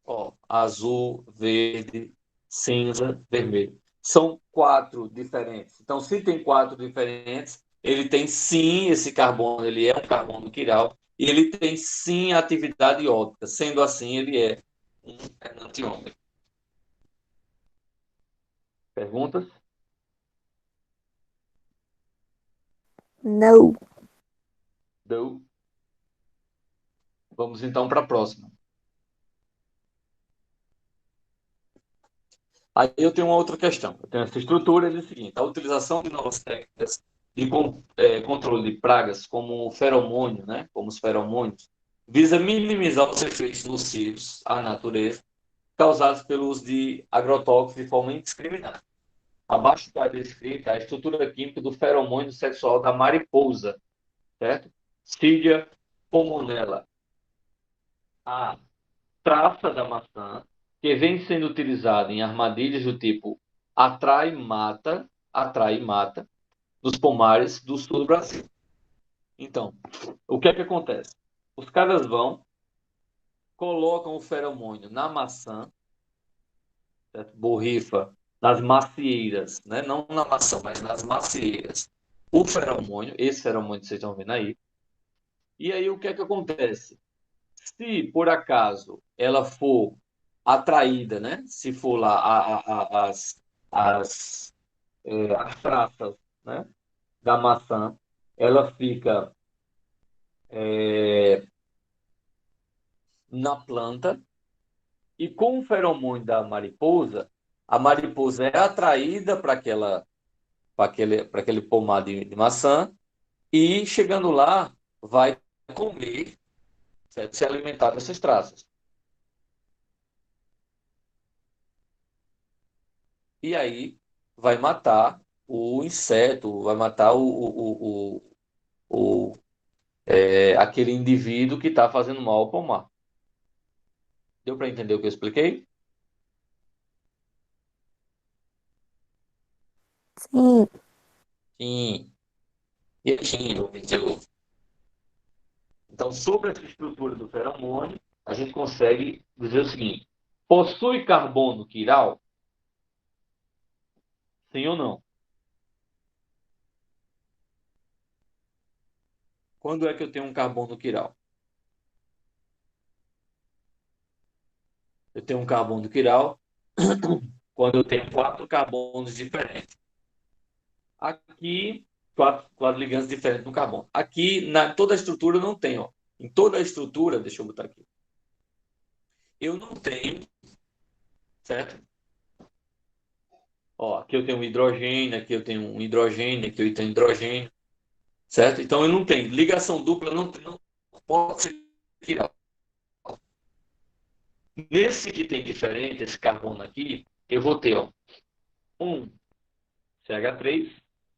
Ó, azul, verde, cinza, vermelho. São quatro diferentes. Então, se tem quatro diferentes, ele tem sim esse carbono, ele é um carbono quiral, e ele tem sim atividade óptica. Sendo assim, ele é um enantiômero. Perguntas? Não. Deu. Vamos então para a próxima. Aí eu tenho uma outra questão. Eu tenho essa estrutura, ele é o seguinte: a utilização de novas técnicas de controle de pragas, como o feromônio, né, como os feromônios, visa minimizar os efeitos nocivos à natureza causados pelo uso de agrotóxicos de forma indiscriminada. Abaixo está descrita a estrutura química do feromônio sexual da mariposa, certo? Cydia pomonella. A traça da maçã, que vem sendo utilizada em armadilhas do tipo atrai e mata, nos pomares do sul do Brasil. Então, o que é que acontece? Os caras vão, colocam o feromônio na maçã, certo? Borrifa, nas macieiras, né? Não na maçã, mas nas macieiras. O feromônio, esse feromônio que vocês estão vendo aí. E aí o que é que acontece? Se por acaso ela for atraída, né? Se for lá as, as traças, né? Da maçã, ela fica na planta e com o feromônio da mariposa, a mariposa é atraída para aquele pomar de maçã e chegando lá vai comer, certo? Se alimentar dessas traças. E aí vai matar o inseto, vai matar aquele indivíduo que está fazendo mal ao pomar. Deu para entender o que eu expliquei? Sim. Sim. E sim, entendeu? Então, sobre essa estrutura do feromônio, a gente consegue dizer o seguinte: possui carbono quiral? Sim ou não? Quando é que eu tenho um carbono quiral? Eu tenho um carbono quiral quando eu tenho 4 carbonos diferentes. Aqui, quatro ligantes diferentes no carbono. Aqui, toda a estrutura não tem, ó. Em toda a estrutura, deixa eu botar aqui. Eu não tenho, certo? Ó, aqui eu tenho um hidrogênio, aqui eu tenho um hidrogênio, aqui eu tenho hidrogênio, certo? Então eu não tenho. Ligação dupla não pode ser quiral. Nesse que tem diferente, esse carbono aqui, eu vou ter, ó, um CH3,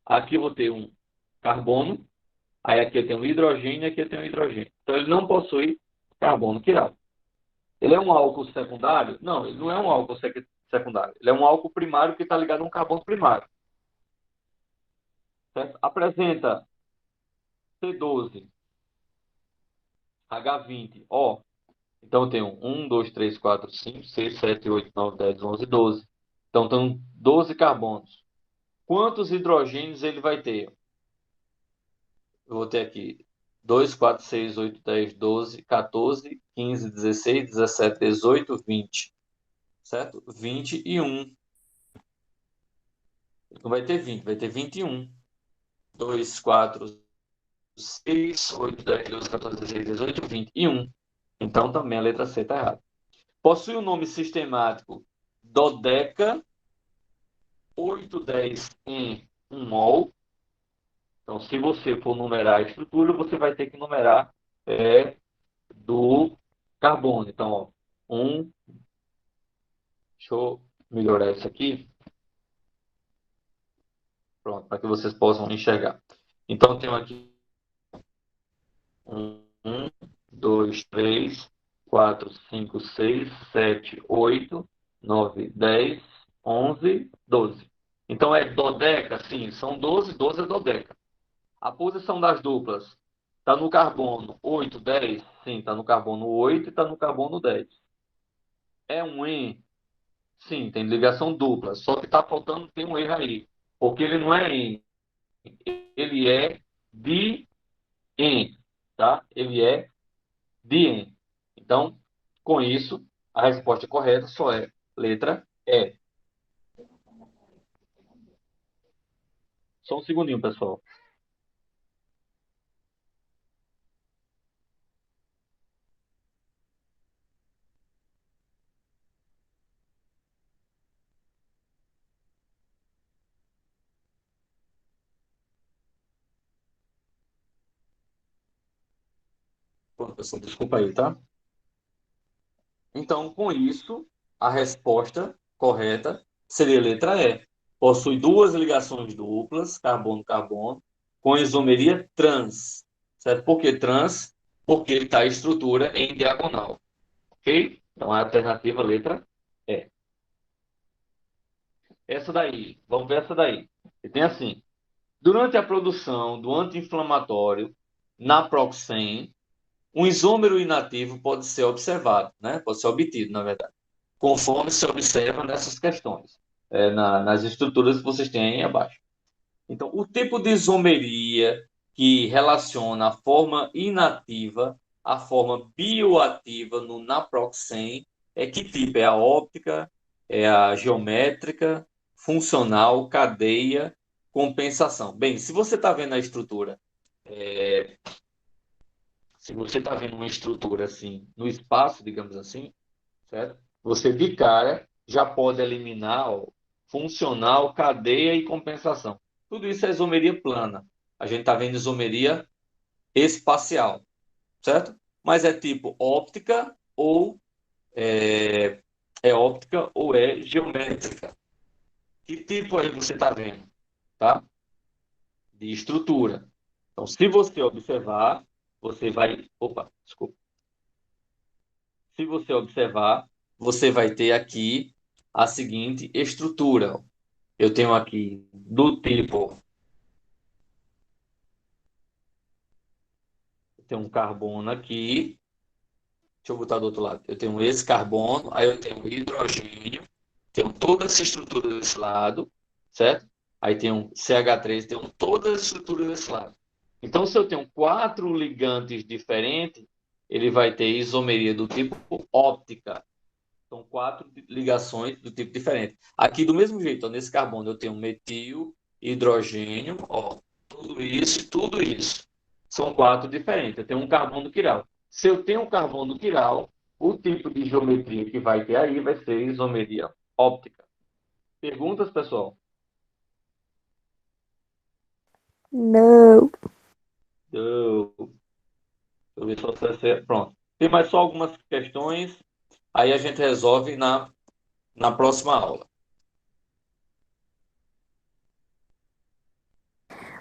aqui eu vou ter um carbono, aí aqui eu tenho um hidrogênio e aqui eu tenho um hidrogênio. Então ele não possui carbono quiral. Ele é um álcool secundário? Não, ele não é um álcool secundário. Ele é um álcool primário que está ligado a um carbono primário. Certo? Apresenta C12, H20, O. Então eu tenho 1, 2, 3, 4, 5, 6, 7, 8, 9, 10, 11, 12. Então tem 12 carbonos. Quantos hidrogênios ele vai ter? Eu vou ter aqui 2, 4, 6, 8, 10, 12, 14, 15, 16, 17, 18, 20. Certo? 21. Não vai ter 20, vai ter 21. 2, 4, 6, 8, 10, 12, 14, 16, 18, 20 e 1. Então também a letra C está errada. Possui o nome sistemático dodeca 810 em 1 mol. Então, se você for numerar a estrutura, você vai ter que numerar do carbono. Então, ó, deixa eu melhorar isso aqui, pronto, para que vocês possam enxergar. Então, eu tenho aqui 1, 2, 3, 4, 5, 6, 7, 8, 9, 10, 11, 12. Então, é dodeca? Sim, são 12, 12 é dodeca. A posição das duplas está no carbono 8, 10? Sim, está no carbono 8 e está no carbono 10. É um en? Sim, tem ligação dupla. Só que está faltando, tem um erro aí. Porque ele não é en, ele é di-en, tá? Ele é di-en. Então, com isso, a resposta correta só é letra E. Só um segundinho, pessoal. Pô, pessoal, desculpa aí, tá? Então, com isso, a resposta correta seria a letra E. Possui duas ligações duplas, carbono-carbono, com isomeria trans. Certo? Por que trans? Porque ele está a estrutura em diagonal. Ok? Então, a alternativa letra E. Essa daí, vamos ver essa daí. E tem assim: durante a produção do anti-inflamatório naproxen, um isômero inativo pode ser observado, né? Pode ser obtido, na verdade, conforme se observa nessas questões, nas estruturas que vocês têm aí abaixo. Então, o tipo de isomeria que relaciona a forma inativa à forma bioativa no naproxen é que tipo? É a óptica, é a geométrica, funcional, cadeia, compensação. Bem, se você está vendo a estrutura, se você está vendo uma estrutura assim, no espaço, digamos assim, certo? Você de cara já pode eliminar ó, funcional, cadeia e compensação. Tudo isso é isomeria plana. A gente está vendo isomeria espacial, certo? Mas é tipo óptica ou é óptica ou é geométrica. Que tipo aí você está vendo, tá? De estrutura. Então, se você observar, você vai. Opa, desculpa. Se você observar, você vai ter aqui a seguinte estrutura. Eu tenho aqui do tipo, eu tenho um carbono aqui, deixa eu botar do outro lado. Eu tenho esse carbono, aí eu tenho hidrogênio, tenho toda essa estrutura desse lado, certo? Aí tem um CH3, tenho toda a estrutura desse lado. Então, se eu tenho 4 ligantes diferentes, ele vai ter isomeria do tipo óptica. São 4 ligações do tipo diferente. Aqui, do mesmo jeito, ó, nesse carbono eu tenho metil, hidrogênio, ó, tudo isso. São 4 diferentes. Eu tenho um carbono quiral. Se eu tenho um carbono quiral, o tipo de geometria que vai ter aí vai ser isomeria óptica. Perguntas, pessoal? Não. Deixa eu ver se você... Pronto. Tem mais só algumas questões, aí a gente resolve na próxima aula.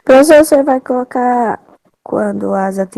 Professor, você vai colocar quando as atividades